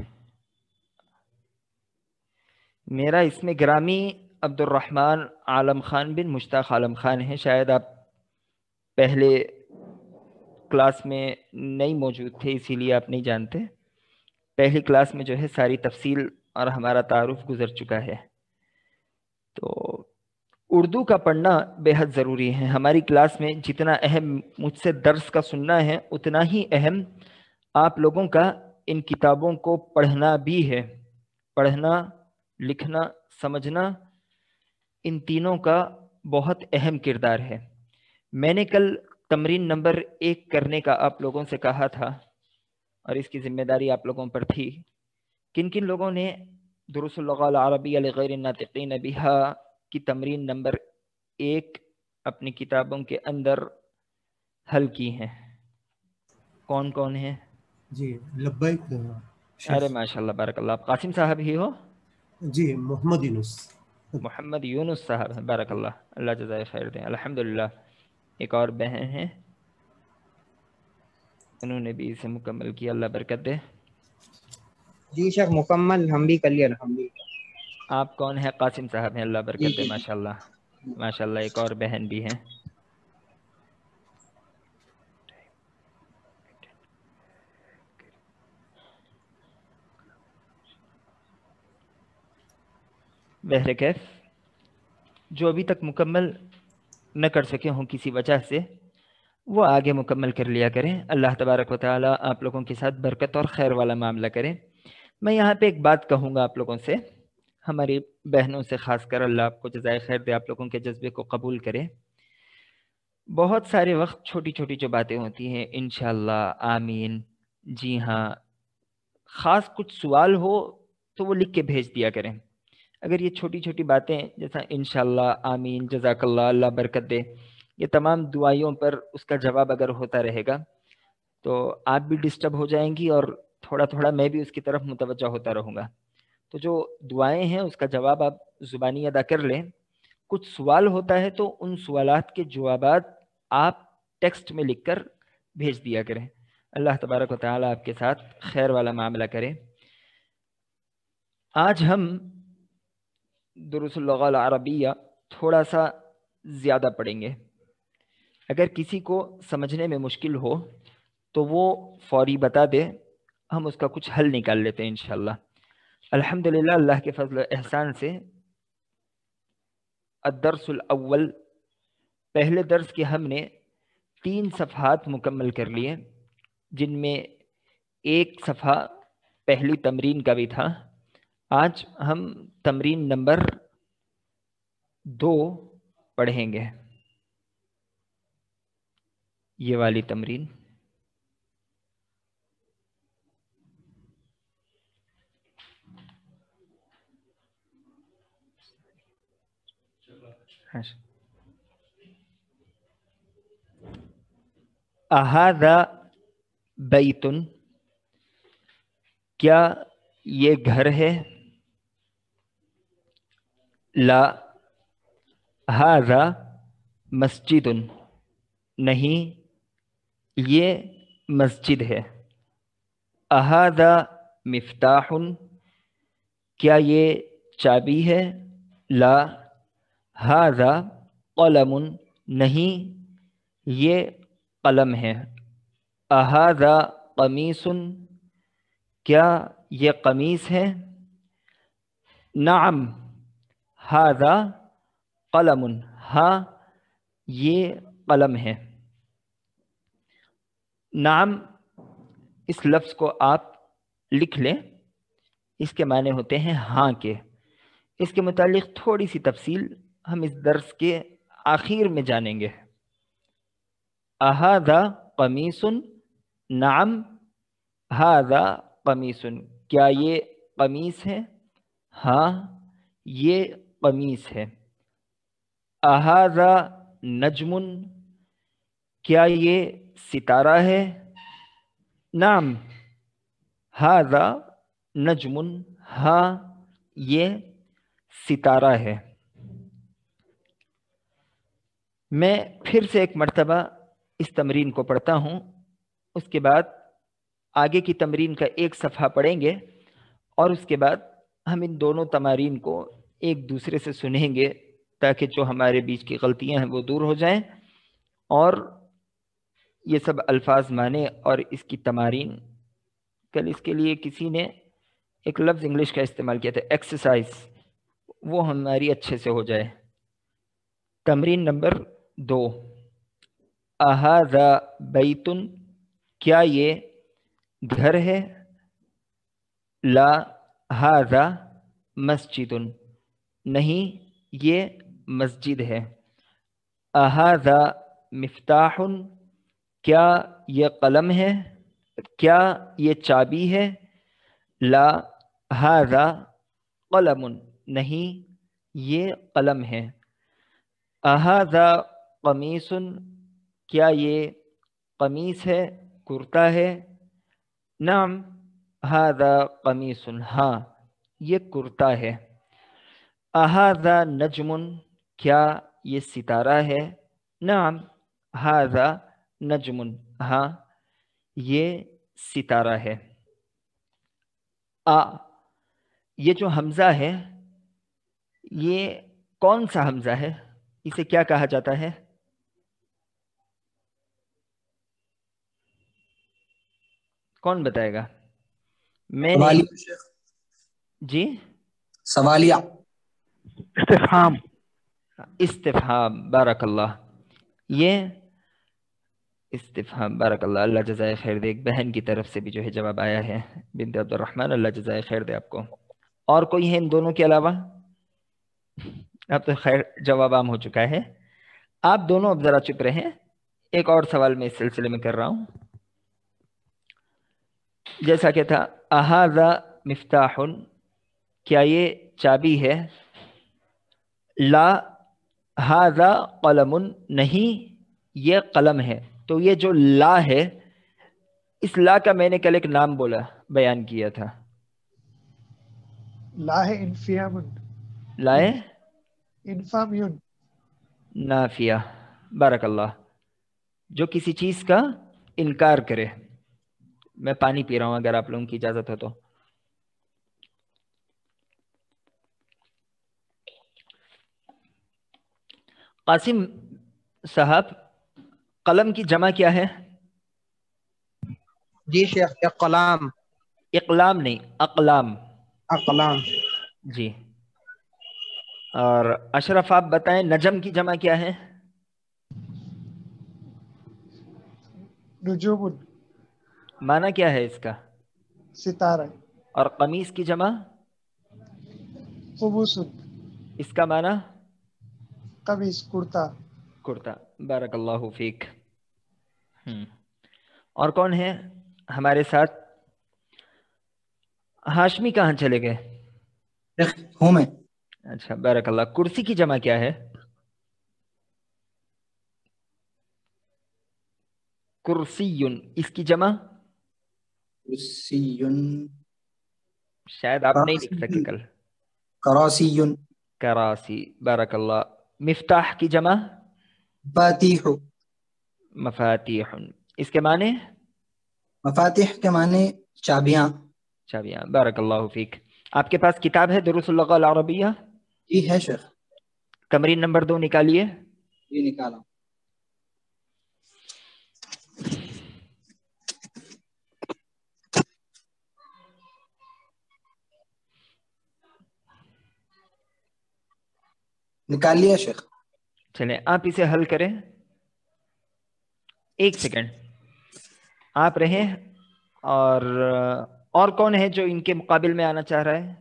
میرا اس میں گرامی عبد الرحمن عالم خان بن مشتاق عالم خان ہے. شاید آپ پہلے کلاس میں نہیں موجود تھے اسی لیے آپ نہیں جانتے. پہلی کلاس میں جو ہے ساری تفصیل اور ہمارا تعارف گزر چکا ہے. تو اردو کا پڑھنا بے حد ضروری ہے. ہماری کلاس میں جتنا اہم مجھ سے درس کا سننا ہے اتنا ہی اہم آپ لوگوں کا ان کتابوں کو پڑھنا بھی ہے. پڑھنا، لکھنا، سمجھنا، ان تینوں کا بہت اہم کردار ہے. میں نے کل تمرین نمبر 1 کرنے کا آپ لوگوں سے کہا تھا. اور اس کی ذمہ داری آپ لوگوں پر تھی. کن کن لوگوں نے دروس اللغة العربية لغیر الناطقین بها کی تمرین نمبر 1 اپنی کتابوں کے اندر حل کی ہیں؟ کون کون ہیں؟ جی لبیک ارے ماشاءاللہ بارک اللہ. آپ قاسم صاحب ہی ہو؟ جی محمد یونس. محمد یونس صاحب ہیں. بارک اللہ، اللہ جزائے خیر دیں. الحمدللہ. ایک اور بہن ہیں، انہوں نے بھی اسے مکمل کیا، اللہ برکت دے. جی شیخ مکمل ہم بھی کر لیے الحمدللہ. آپ کون ہیں؟ قاسم صاحب ہیں. اللہ جی برکت دے. جی ماشاءاللہ ماشاءاللہ. ایک اور بہن بھی ہیں. بہرکیف جو ابھی تک مکمل نہ کر سکے ہوں کسی وجہ سے، وہ آگے مکمل کر لیا کریں. اللہ تبارک و تعالیٰ آپ لوگوں کے ساتھ برکت اور خیر والا معاملہ کریں. میں یہاں پہ ایک بات کہوں گا آپ لوگوں سے، ہماری بہنوں سے خاص کر. اللہ آپ کو جزائے خیر دے، آپ لوگوں کے جذبے کو قبول کرے. بہت سارے وقت چھوٹی چھوٹی جو باتیں ہوتی ہیں، انشاءاللہ، آمین، جی ہاں، خاص کچھ سوال ہو تو وہ لکھ کے بھیج دیا کریں. اگر یہ چھوٹی چھوٹی باتیں جیسا انشاءاللہ، آمین، جزاک اللہ، اللہ برکت دے، یہ تمام دعائیوں پر اس کا جواب اگر ہوتا رہے گا تو آپ بھی ڈسٹرب ہو جائیں گی اور تھوڑا تھوڑا میں بھی اس کی طرف متوجہ ہوتا رہوں گا. تو جو دعائیں ہیں اس کا جواب آپ زبانی ادا کر لیں. کچھ سوال ہوتا ہے تو ان سوالات کے جوابات آپ ٹیکسٹ میں لکھ کر بھیج دیا کریں. اللہ تبارک و تعالیٰ آپ کے ساتھ خیر والا معاملہ کرے. آج ہم دروس اللغة العربیہ تھوڑا سا زیادہ پڑھیں گے. اگر کسی کو سمجھنے میں مشکل ہو تو وہ فوری بتا دے، ہم اس کا کچھ حل نکال لیتے ہیں انشاءاللہ. الحمدللہ اللہ کے فضل و احسان سے الدرس الاول، پہلے درس کے ہم نے 3 صفحات مکمل کر لیے، جن میں ایک صفحہ پہلی تمرین کا بھی تھا. آج ہم تمرین نمبر 2 پڑھیں گے. یہ والی تمرین اہذا بیت، کیا یہ گھر ہے؟ لا ھذا مسجد، نہیں یہ مسجد ہے. اھذا مفتاح، کیا یہ چابی ہے؟ لا ھذا قلم، نہیں یہ قلم ہے. اھذا قمیص، کیا یہ قمیص ہے؟ نعم ھذا قلم، ہاں یہ قلم ہے. نعم اس لفظ کو آپ لکھ لیں، اس کے معنی ہوتے ہیں ہاں کے. اس کے متعلق تھوڑی سی تفصیل ہم اس درس کے آخر میں جانیں گے. اھذا قمیص، نعم ھذا قمیص، کیا یہ قمیص ہے؟ ہاں یہ قمیص ہے. اھذا نجم، کیا یہ ستارہ ہے؟ نعم ھذا نجم، ہاں یہ ستارہ ہے. میں پھر سے ایک مرتبہ اس تمرین کو پڑھتا ہوں، اس کے بعد آگے کی تمرین کا ایک صفحہ پڑھیں گے اور اس کے بعد ہم ان دونوں تمارین کو ایک دوسرے سے سنیں گے تاکہ جو ہمارے بیچ کی غلطیاں ہیں وہ دور ہو جائیں اور یہ سب الفاظ مانے. اور اس کی تمارین، کل اس کے لیے کسی نے ایک لفظ انگلش کا استعمال کیا تھا، ایکسرسائز، وہ ہماری اچھے سے ہو جائے. تمرین نمبر 2، اھذا بیت، کیا یہ گھر ہے؟ لا ھذا مسجد، نہیں یہ مسجد ہے. اھذا مفتاح، کیا یہ قلم ہے؟ کیا یہ چابی ہے؟ لا ھذا قلم، نہیں یہ قلم ہے۔ اھذا قمیص، کیا یہ قمیص ہے، کرتا ہے؟ نعم ھذا قمیص، ہاں یہ کرتا ہے۔ اھذا نجم، کیا یہ ستارہ ہے؟ نعم ھذا نجم، ہاں یہ ستارہ ہے۔ یہ جو حمزہ ہے یہ کون سا حمزہ ہے؟ اسے کیا کہا جاتا ہے؟ کون بتائے گا؟ میں نے سوالیہ شیخ، جی سوالیہ۔ استفہام۔ استفہام، بارک اللہ، یہ استفہام، بارک اللہ، اللہ جزائے خیر دے۔ ایک بہن کی طرف سے بھی جو ہے جواب آیا ہے، بنت عبد الرحمن، اللہ جزائے خیر دے آپ کو۔ اور کوئی ہے ان دونوں کے علاوہ؟ اب تو خیر جواب عام ہو چکا ہے۔ آپ دونوں اب ذرا چپ رہیں، ایک اور سوال میں اس سلسلے میں کر رہا ہوں۔ جیسا کہ تھا اھذا مفتاح، کیا یہ چابی ہے؟ لا ھذا قلم، نہیں یہ قلم ہے۔ تو یہ جو لا ہے، اس لا کا میں نے کل ایک نام بیان کیا تھا۔ لا ہے انفیام، لائے انفامیون، نافیہ، بارک اللہ، جو کسی چیز کا انکار کرے۔ میں پانی پی رہا ہوں اگر آپ لوگوں کی اجازت ہو تو۔ قاسم صاحب، قلم کی جمع کیا ہے؟ جی شیخ، اقلام۔ اقلام نہیں، اقلام۔ اقلام۔ جی۔ اور اشرف آپ بتائیں نجم کی جمع کیا ہے؟ نجوم، معنی کیا ہے اس کا؟ ستارہ۔ اور قمیص کی جمع؟ قبوس، اس کا معنی؟ قمیص، کرتا۔ کرتا، بارک اللہ فیک۔ اور کون ہے ہمارے ساتھ؟ ہاشمی کہاں چلے گئے؟ شیخ ہوں میں۔ اچھا، بارک اللہ۔ کرسی کی جمع کیا ہے؟ کرسیٌ، اس کی جمع؟ کرسیٌ، شاید آپ نہیں لکھ سکے کل۔ کراسیٌ، کراسی، بارک اللہ۔ مفتاح کی جمع؟ مفاتیح۔ مفاتیح، اس کے معنی؟ مفاتیح کے معنی چابیاں۔ چابیاں، بارک اللہ فیک۔ آپ کے پاس کتاب ہے دروس اللغہ العربیہ؟ جی ہے شیخ، تمرین نمبر 2 نکالیے۔ یہ نکالا۔ نکال لیا شیخ۔ چلیں آپ اسے حل کریں۔ ایک سیکنڈ آپ رہیں۔ اور کون ہے جو ان کے مقابل میں آنا چاہ رہا ہے؟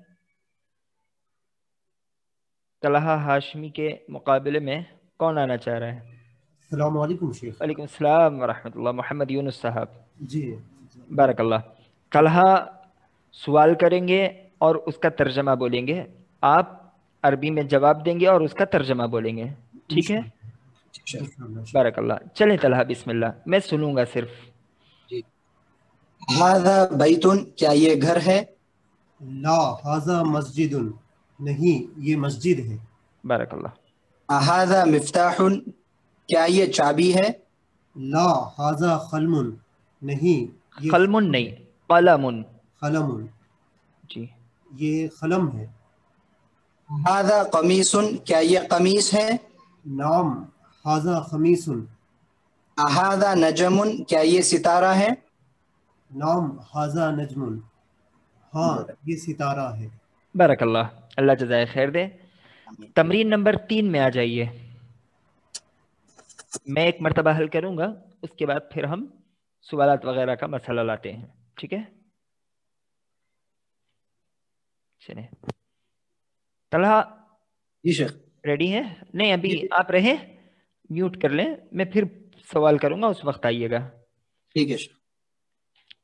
طلحہ ہاشمی کے مقابلے میں کون آنا چاہ رہا ہے؟ السلام علیکم شیخ۔ وعلیکم السلام ورحمۃ اللہ۔ محمد یونس صاحب، جی بارک اللہ۔ طلحہ سوال کریں گے اور اس کا ترجمہ بولیں گے، آپ عربی میں جواب دیں گے اور اس کا ترجمہ بولیں گے، ٹھیک ہے؟ بارک اللہ۔ چلیں طلحہ بسم اللہ، میں سنوں گا صرف۔ جی۔ ھذا بیت، کیا یہ گھر ہے؟ لا ھذا مسجد، نہیں یہ مسجد ہے۔ بارک اللہ۔ ھذا مفتاح، کیا یہ چابی ہے؟ لا ھذا قلم، نہیں یہ قلم نہیں، قلم۔ قلم، جی۔ یہ قلم ہے۔ ھذا قمیص، کیا یہ قمیص ہے؟ نعم ھذا قمیص، ھذا نجم، کیا یہ ستارہ ہے؟ نعم ھذا نجم، ہاں یہ ستارہ ہے۔ بارک اللہ، اللہ جزائے خیر دے۔ تمرین نمبر 3 میں آ جائیے۔ میں ایک مرتبہ حل کروں گا، اس کے بعد پھر ہم سوالات وغیرہ کا مسئلہ لاتے ہیں، ٹھیک ہے؟ چلیں طلحہ جی شیخ۔ ریڈی ہے؟ نہیں ابھی آپ رہیں، میوٹ کر لیں، میں پھر سوال کروں گا، اس وقت آئیے گا۔ ٹھیک ہے شیخ۔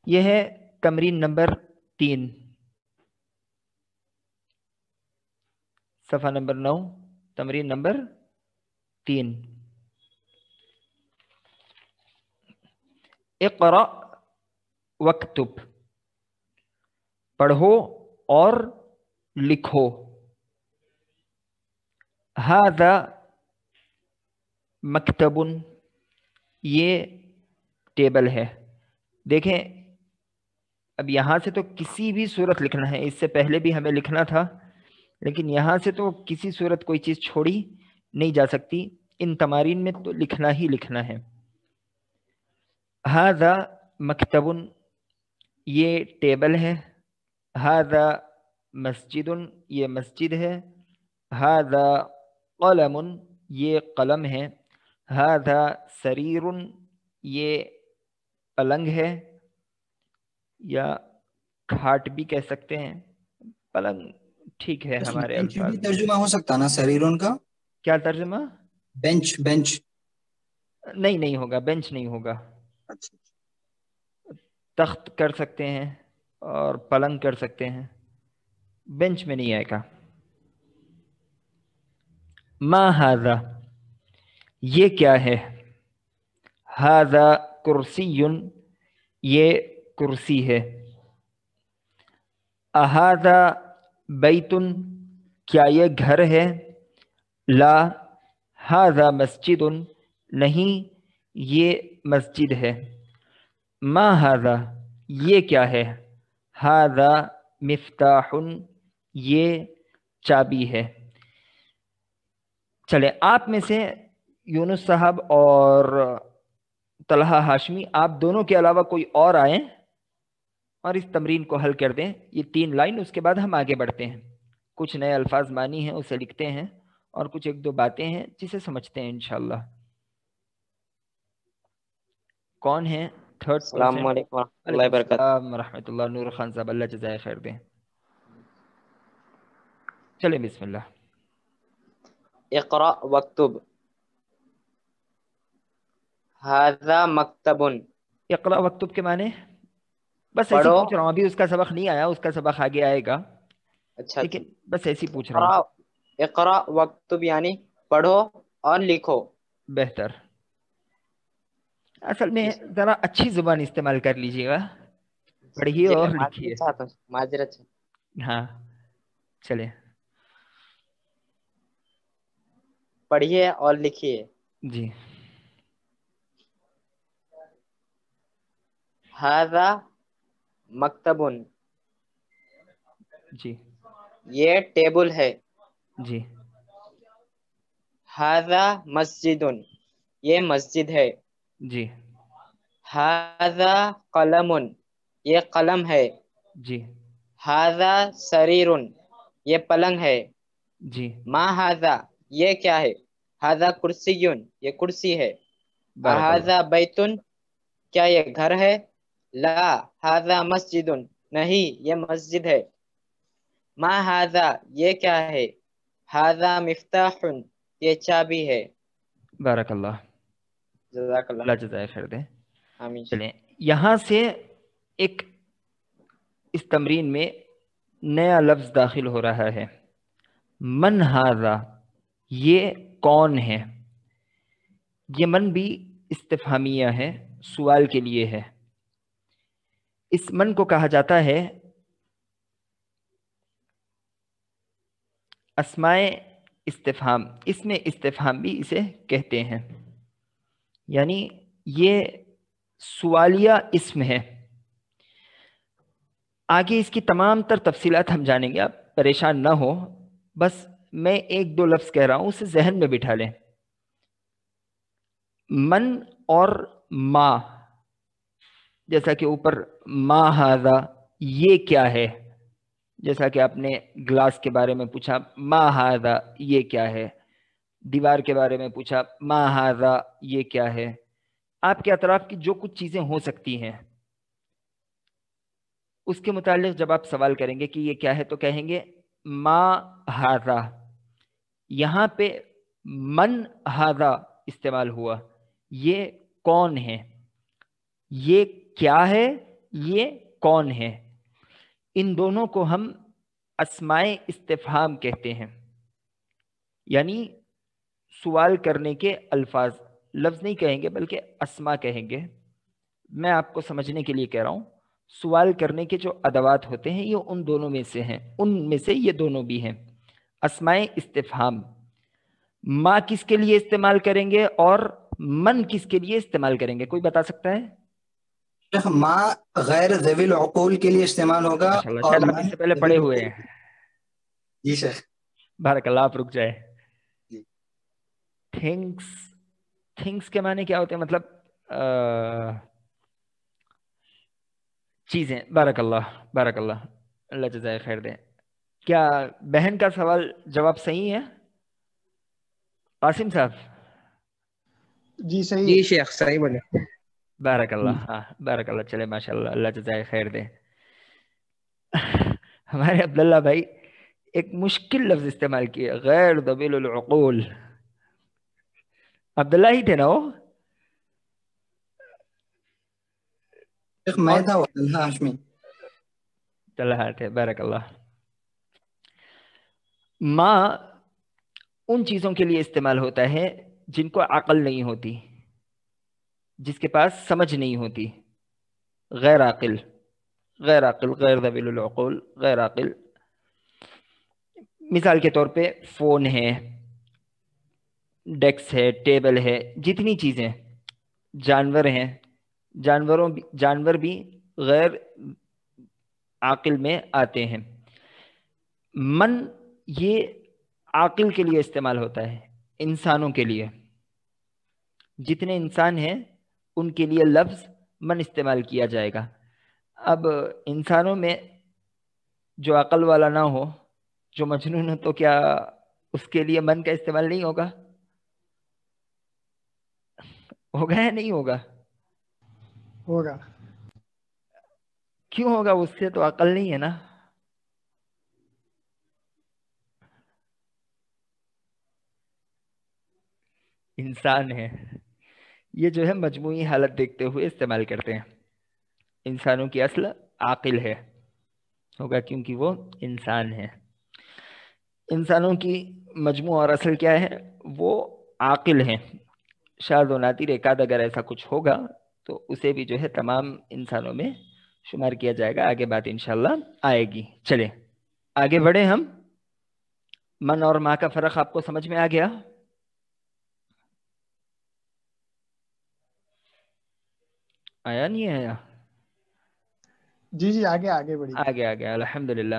یہ ہے تمرین نمبر 3، صفحہ نمبر 9، تمرین نمبر 3۔ اقرأ وکتب، پڑھو اور لکھو۔ ھذا مکتب، یہ ٹیبل ہے۔ دیکھیں اب یہاں سے تو کسی بھی صورت لکھنا ہے، اس سے پہلے بھی ہمیں لکھنا تھا، لیکن یہاں سے تو کسی صورت کوئی چیز چھوڑی نہیں جا سکتی، ان تمارین میں تو لکھنا ہی لکھنا ہے۔ ھذا مکتب، یہ ٹیبل ہے۔ ھذا مسجد، یہ مسجد ہے۔ ھذا قلم، یہ قلم ہے۔ ھذا سریر، یہ پلنگ ہے یا کھاٹ بھی کہہ سکتے ہیں، پلنگ ٹھیک ہے ہمارے بینچ الفاظ بھی میں۔ ترجمہ ہو سکتا نا سریرون کا؟ کیا ترجمہ؟ بینچ بینچ نہیں ہوگا، بینچ نہیں ہوگا۔ اچھا، تخت کر سکتے ہیں اور پلنگ کر سکتے ہیں، بینچ میں نہیں آئے گا۔ ما ھذا، یہ کیا ہے؟ ھذا کرسی، یہ کرسی ہے۔ اھذا بیت، کیا یہ گھر ہے؟ لا ھذا مسجد، نہیں یہ مسجد ہے۔ ما ھذا، یہ کیا ہے؟ ھذا مفتاح، یہ چابی ہے۔ چلے آپ میں سے یونس صاحب اور طلحہ ہاشمی، آپ دونوں کے علاوہ کوئی اور آئیں اور اس تمرین کو حل کر دیں، یہ 3 لائن، اس کے بعد ہم آگے بڑھتے ہیں۔ کچھ نئے الفاظ معنی ہیں اسے لکھتے ہیں، اور کچھ 1-2 باتیں ہیں جسے سمجھتے ہیں انشاءاللہ۔ کون ہیں تھرڈ السلام پرسن؟ علیکم ورحمۃ اللہ وعلیکم وبرکاتہ۔ السلام ورحمۃ اللہ۔ نور خان صاحب، اللہ جزائے خیر دیں۔ چلیں بسم اللہ۔ اقرأ وکتب، ھذا مکتب، اقرأ وکتب کے معنی بس ایسی پڑھو۔ پوچھ رہا ہوں، ابھی اس کا سبق نہیں آیا، اس کا سبق آگے آئے گا، اچھا لیکن بس ایسی پوچھ رہا اقرأ، ہوں۔ اقرأ وکتب یعنی پڑھو اور لکھو۔ بہتر۔ اصل میں ذرا اچھی زبان استعمال کر لیجیے گا، پڑھیے جی میں اور معذرت لکھیے۔ چاہتا ہوں، معذرت۔ ہاں چلیں پڑھیے اور لکھیے۔ جی۔ ھذا مکتب، جی یہ ٹیبل ہے۔ جی ھذا مسجد، یہ مسجد ہے۔ جی ھذا قلم، یہ قلم ہے۔ جی ھذا سریر، یہ پلنگ ہے۔ جی ما ھذا، یہ کیا ہے؟ ھذا کرسی، یہ کرسی ہے۔ بارک اللہ۔ ھذا بیت، کیا یہ گھر ہے؟ لا ھذا مسجد، نہیں یہ مسجد ہے۔ ما ھذا، یہ کیا ہے؟ ھذا مفتاح، یہ چابی ہے۔ بارک اللہ، جزاک اللہ اللہ جزائے خیر دیں۔ آمین۔ چلیں یہاں سے ایک اس تمرین میں نیا لفظ داخل ہو رہا ہے، من ھذا، یہ کون ہے؟ یہ من بھی استفہامیہ ہے، سوال کے لیے ہے۔ اس من کو کہا جاتا ہے اسماء استفہام، اس میں استفہام بھی اسے کہتے ہیں، یعنی یہ سوالیہ اسم ہے۔ آگے اس کی تمام تر تفصیلات ہم جانیں گے، آپ پریشان نہ ہو، بس میں 1-2 لفظ کہہ رہا ہوں، اسے ذہن میں بٹھا لیں۔ من اور ما، جیسا کہ اوپر ما ھذا، یہ کیا ہے؟ جیسا کہ آپ نے گلاس کے بارے میں پوچھا ما ھذا، یہ کیا ہے؟ دیوار کے بارے میں پوچھا ما ھذا، یہ کیا ہے؟ آپ کے اطراف کی جو کچھ چیزیں ہو سکتی ہیں، اس کے متعلق جب آپ سوال کریں گے کہ یہ کیا ہے، تو کہیں گے ما ھذا۔ یہاں پہ من ھذا استعمال ہوا، یہ کون ہے، یہ کیا ہے یہ کون ہے. ان دونوں کو ہم اسمائے استفہام کہتے ہیں، یعنی سوال کرنے کے الفاظ، لفظ نہیں کہیں گے بلکہ اسما کہیں گے. میں آپ کو سمجھنے کے لیے کہہ رہا ہوں، سوال کرنے کے جو ادوات ہوتے ہیں یہ ان دونوں میں سے ہیں، ان میں سے یہ دونوں بھی ہیں. اسمائے استفہام ما کس کے لیے استعمال کریں گے اور من کس کے لیے استعمال کریں گے؟ کوئی بتا سکتا ہے؟ شیخ ما غیر ذوی العقول کے لیے استعمال ہوگا ماشاءاللہ، اور شاید آپ من اس سے پہلے ذوی پڑھے ہوئے العقول. ہیں. جی شیخ. بارک اللہ، آپ رک جائے. جی. تھنگس کے معنی کیا ہوتے ہیں؟ مطلب چیزیں. بارک اللہ، بارک اللہ، اللہ جزائے خیر دے. کیا بہن کا سوال جواب صحیح ہے قاسم صاحب؟ جی صحیح جی ہے. شیخ صحیح بولے. بارک اللہ، ہاں بارک اللہ. چلے ماشاء اللہ، اللہ جزائے خیر دے. ہمارے عبداللہ بھائی ایک مشکل لفظ استعمال کیے، غیر ذویل العقول. عبداللہ ہی تھے نا وہ؟ شیخ میں تھا وہ طلحہ ہاشمی. طلحہ تھے. بارک اللہ. ماں ان چیزوں کے لیے استعمال ہوتا ہے جن کو عقل نہیں ہوتی، جس کے پاس سمجھ نہیں ہوتی. غیر عاقل، غیر عاقل، غیر ذویل العقول، غیر عاقل. مثال کے طور پہ فون ہے، ڈیسک ہے، ٹیبل ہے، جتنی چیزیں. جانور ہیں، جانور بھی غیر عاقل میں آتے ہیں. من یہ عاقل کے لیے استعمال ہوتا ہے، انسانوں کے لیے. جتنے انسان ہیں ان کے لیے لفظ من استعمال کیا جائے گا. اب انسانوں میں جو عقل والا نہ ہو، جو مجنون ہو، تو کیا اس کے لیے من کا استعمال نہیں ہوگا؟ ہوگا یا نہیں ہوگا؟ ہوگا. کیوں ہوگا؟ اس سے تو عقل نہیں ہے نا. انسان ہے، یہ جو ہے مجموعی حالت دیکھتے ہوئے استعمال کرتے ہیں. انسانوں کی اصل عاقل ہے، ہوگا کیونکہ وہ انسان ہے. انسانوں کی مجموع اور اصل کیا ہے؟ وہ عاقل ہیں. شاذ و نادر ایک آدھ اگر ایسا کچھ ہوگا تو اسے بھی جو ہے تمام انسانوں میں شمار کیا جائے گا. آگے بات انشاءاللہ آئے گی. چلیں آگے بڑھیں ہم. من اور ما کا فرق آپ کو سمجھ میں آ گیا؟ آیا نہیں آیا؟ جی جی آگے آگے بڑھیے. آگے آگے الحمدللہ.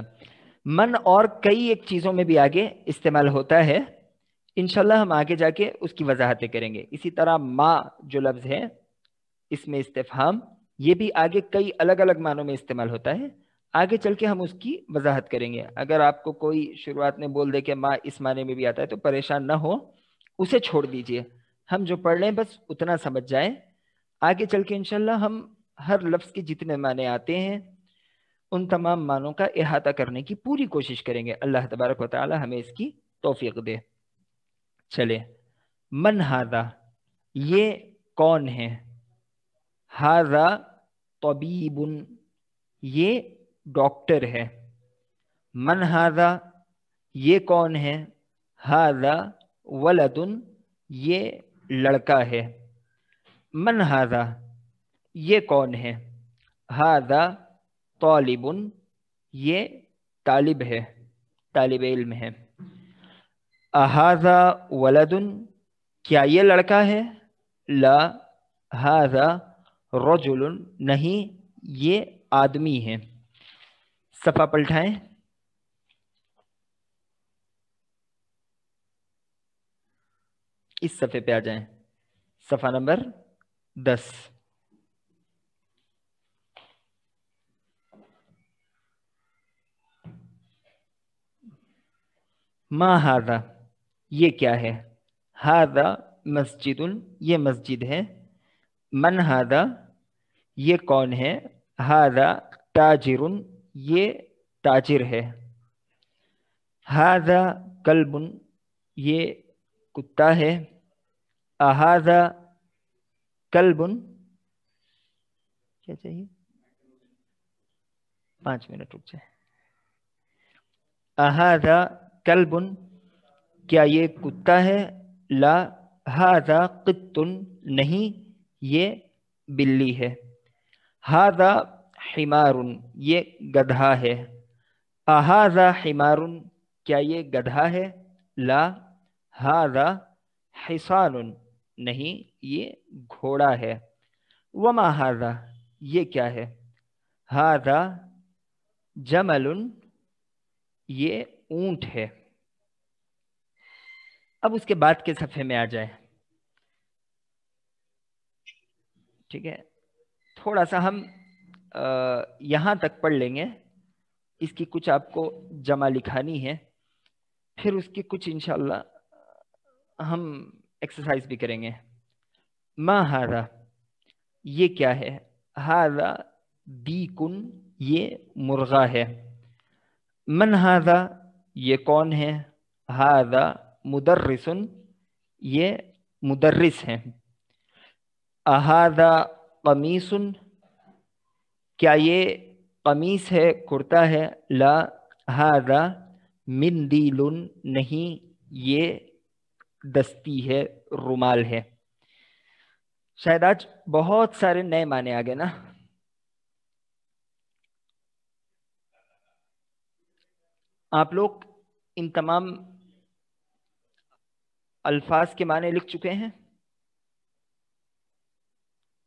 من اور کئی ایک چیزوں میں بھی آگے استعمال ہوتا ہے. انشاءاللہ ہم آگے جا کے اس کی وضاحتیں کریں گے. اسی طرح ما جو لفظ ہے اس میں استفہام، یہ بھی آگے کئی الگ الگ معنوں میں استعمال ہوتا ہے. آگے چل کے ہم اس کی وضاحت کریں گے. اگر آپ کو کوئی شروعات میں بول دے کہ ما اس معنی میں بھی آتا ہے تو پریشان نہ ہو، اسے چھوڑ دیجئے. ہم جو پڑھ لیں بس اتنا سمجھ جائیں. آگے چل کے انشاءاللہ ہم ہر لفظ کے جتنے معنی آتے ہیں ان تمام معنوں کا احاطہ کرنے کی پوری کوشش کریں گے. اللہ تبارک و تعالی ہمیں اس کی توفیق دے. چلے من ھذا، یہ کون ہے؟ ھذا طبیب، یہ ڈاکٹر ہے. من ھذا، یہ کون ہے؟ ھذا ولد، یہ لڑکا ہے. من ھذا، یہ کون ہے؟ ھذا طالب، یہ طالب ہے، طالب علم ہے. اھذا ولد، کیا یہ لڑکا ہے؟ لا ھذا رجل، نہیں یہ آدمی ہے. صفحہ پلٹائیں. اس صفحے پہ آ جائیں، صفحہ نمبر 10. ما ھذا، یہ کیا ہے؟ ھذا مسجد، یہ مسجد ہے. من ھذا، یہ کون ہے؟ ھذا تاجر، یہ تاجر ہے. ھذا کلب، یہ کتا ہے. اھذا کلب، کیا چاہیے؟ 5 منٹ رک جائے. اہذا کلب، کیا یہ کتا ہے؟ لا ھذا قط، نہیں یہ بلی ہے. ھذا حمار، یہ گدھا ہے. اھذا حمار، کیا یہ گدھا ہے؟ لا ھذا حصان، نہیں یہ گھوڑا ہے. وما ھذا، یہ کیا ہے؟ ھذا جمل، یہ اونٹ ہے. اب اس کے بعد کے صفحے میں آ جائیں. ٹھیک ہے، تھوڑا سا ہم یہاں تک پڑھ لیں گے. اس کی کچھ آپ کو جمع لکھانی ہے، پھر اس کی کچھ انشاءاللہ ہم ایکسرسائز بھی کریں گے. ما ھذا، یہ کیا ہے؟ ھذا دیکن، یہ مرغا ہے. من ھذا، یہ کون ہے؟ ھذا مدرس، یہ مدرس ہیں. اھذا قمیص، کیا یہ قمیص ہے، کرتا ہے؟ لا ھذا مندیل، نہیں یہ دستی ہے، رومال ہے. شاید آج بہت سارے نئے معنی آ گئے نا. آپ لوگ ان تمام الفاظ کے معنی لکھ چکے ہیں؟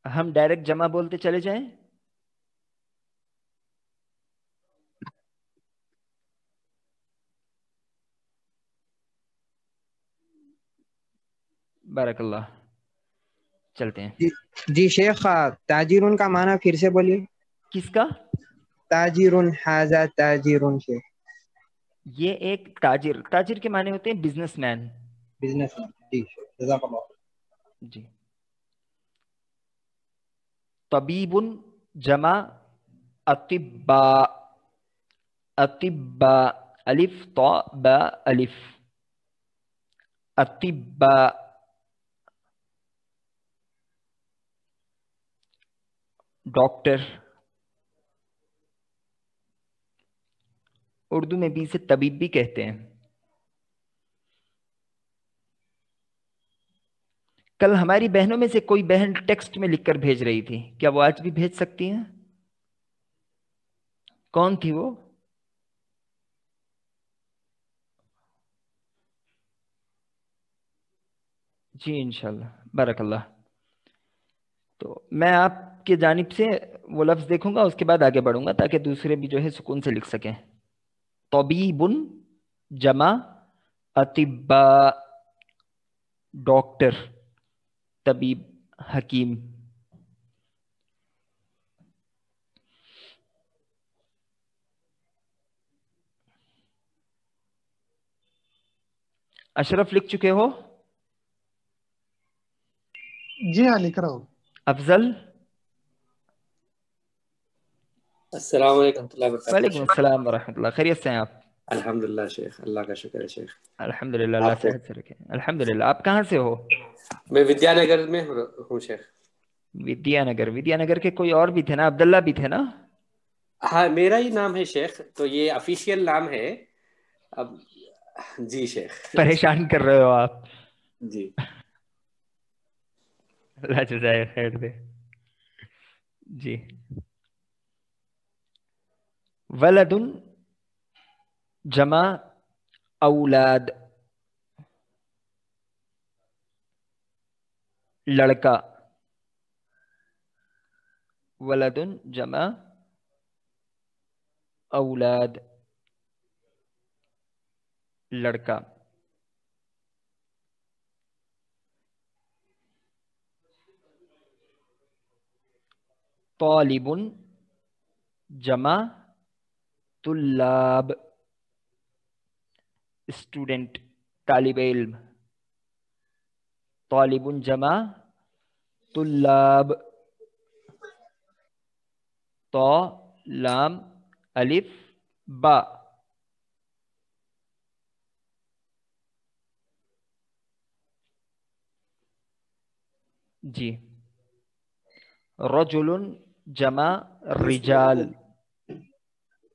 ہم ڈائریکٹ جمع بولتے چلے جائیں. بارک اللہ، چلتے ہیں. جی شیخ، تاجرون کا معنی پھر سے بولیے. کس کا؟ تاجرون، ھذا تاجرون. شیخ یہ ایک تاجر، تاجر کے معنی ہوتے ہیں بزنس مین. Business man. جی جزاک اللہ. جی. طبیب جمع اطباء، اطباء الف طا با الف، اطباء. ڈاکٹر، اردو میں بھی اسے طبیب بھی کہتے ہیں. کل ہماری بہنوں میں سے کوئی بہن ٹیکسٹ میں لکھ کر بھیج رہی تھی، کیا وہ آج بھی بھیج سکتی ہیں؟ کون تھی وہ؟ جی انشاءاللہ، بارک اللہ. تو میں آپ کی جانب سے وہ لفظ دیکھوں گا، اس کے بعد آگے بڑھوں گا تاکہ دوسرے بھی جو ہے سکون سے لکھ سکیں. طبیب جمع اطباء، ڈاکٹر، طبیب، حکیم. اشرف لکھ چکے ہو؟ جی ہاں لکھ رہا ہوں. افضل؟ السلام علیکم ورحمۃ اللہ وبرکاتہ. وعلیکم السلام ورحمۃ اللہ. خیریت سے ہیں آپ؟ الحمدللہ شیخ، اللہ کا شکر ہے شیخ. الحمدللہ، اللہ صحت سے رکھے. الحمدللہ. آپ کہاں سے ہو؟ میں ودیا نگر میں ہوں شیخ. ودیا نگر. ودیا نگر کے کوئی اور بھی تھے نا، عبداللہ بھی تھے نا؟ ہاں میرا ہی نام ہے شیخ، تو یہ افیشیل نام ہے اب. جی شیخ. پریشان کر رہے ہو آپ. جی اللہ جزائے خیر دے. جی. ولد جمع اولاد، لڑکا. ولد جمع اولاد، لڑکا. طالب جمع طلاب، اسٹوڈنٹ، طالب علم. طالب جمع طلاب، طا لام الف با. جی. رجل جمع رجال،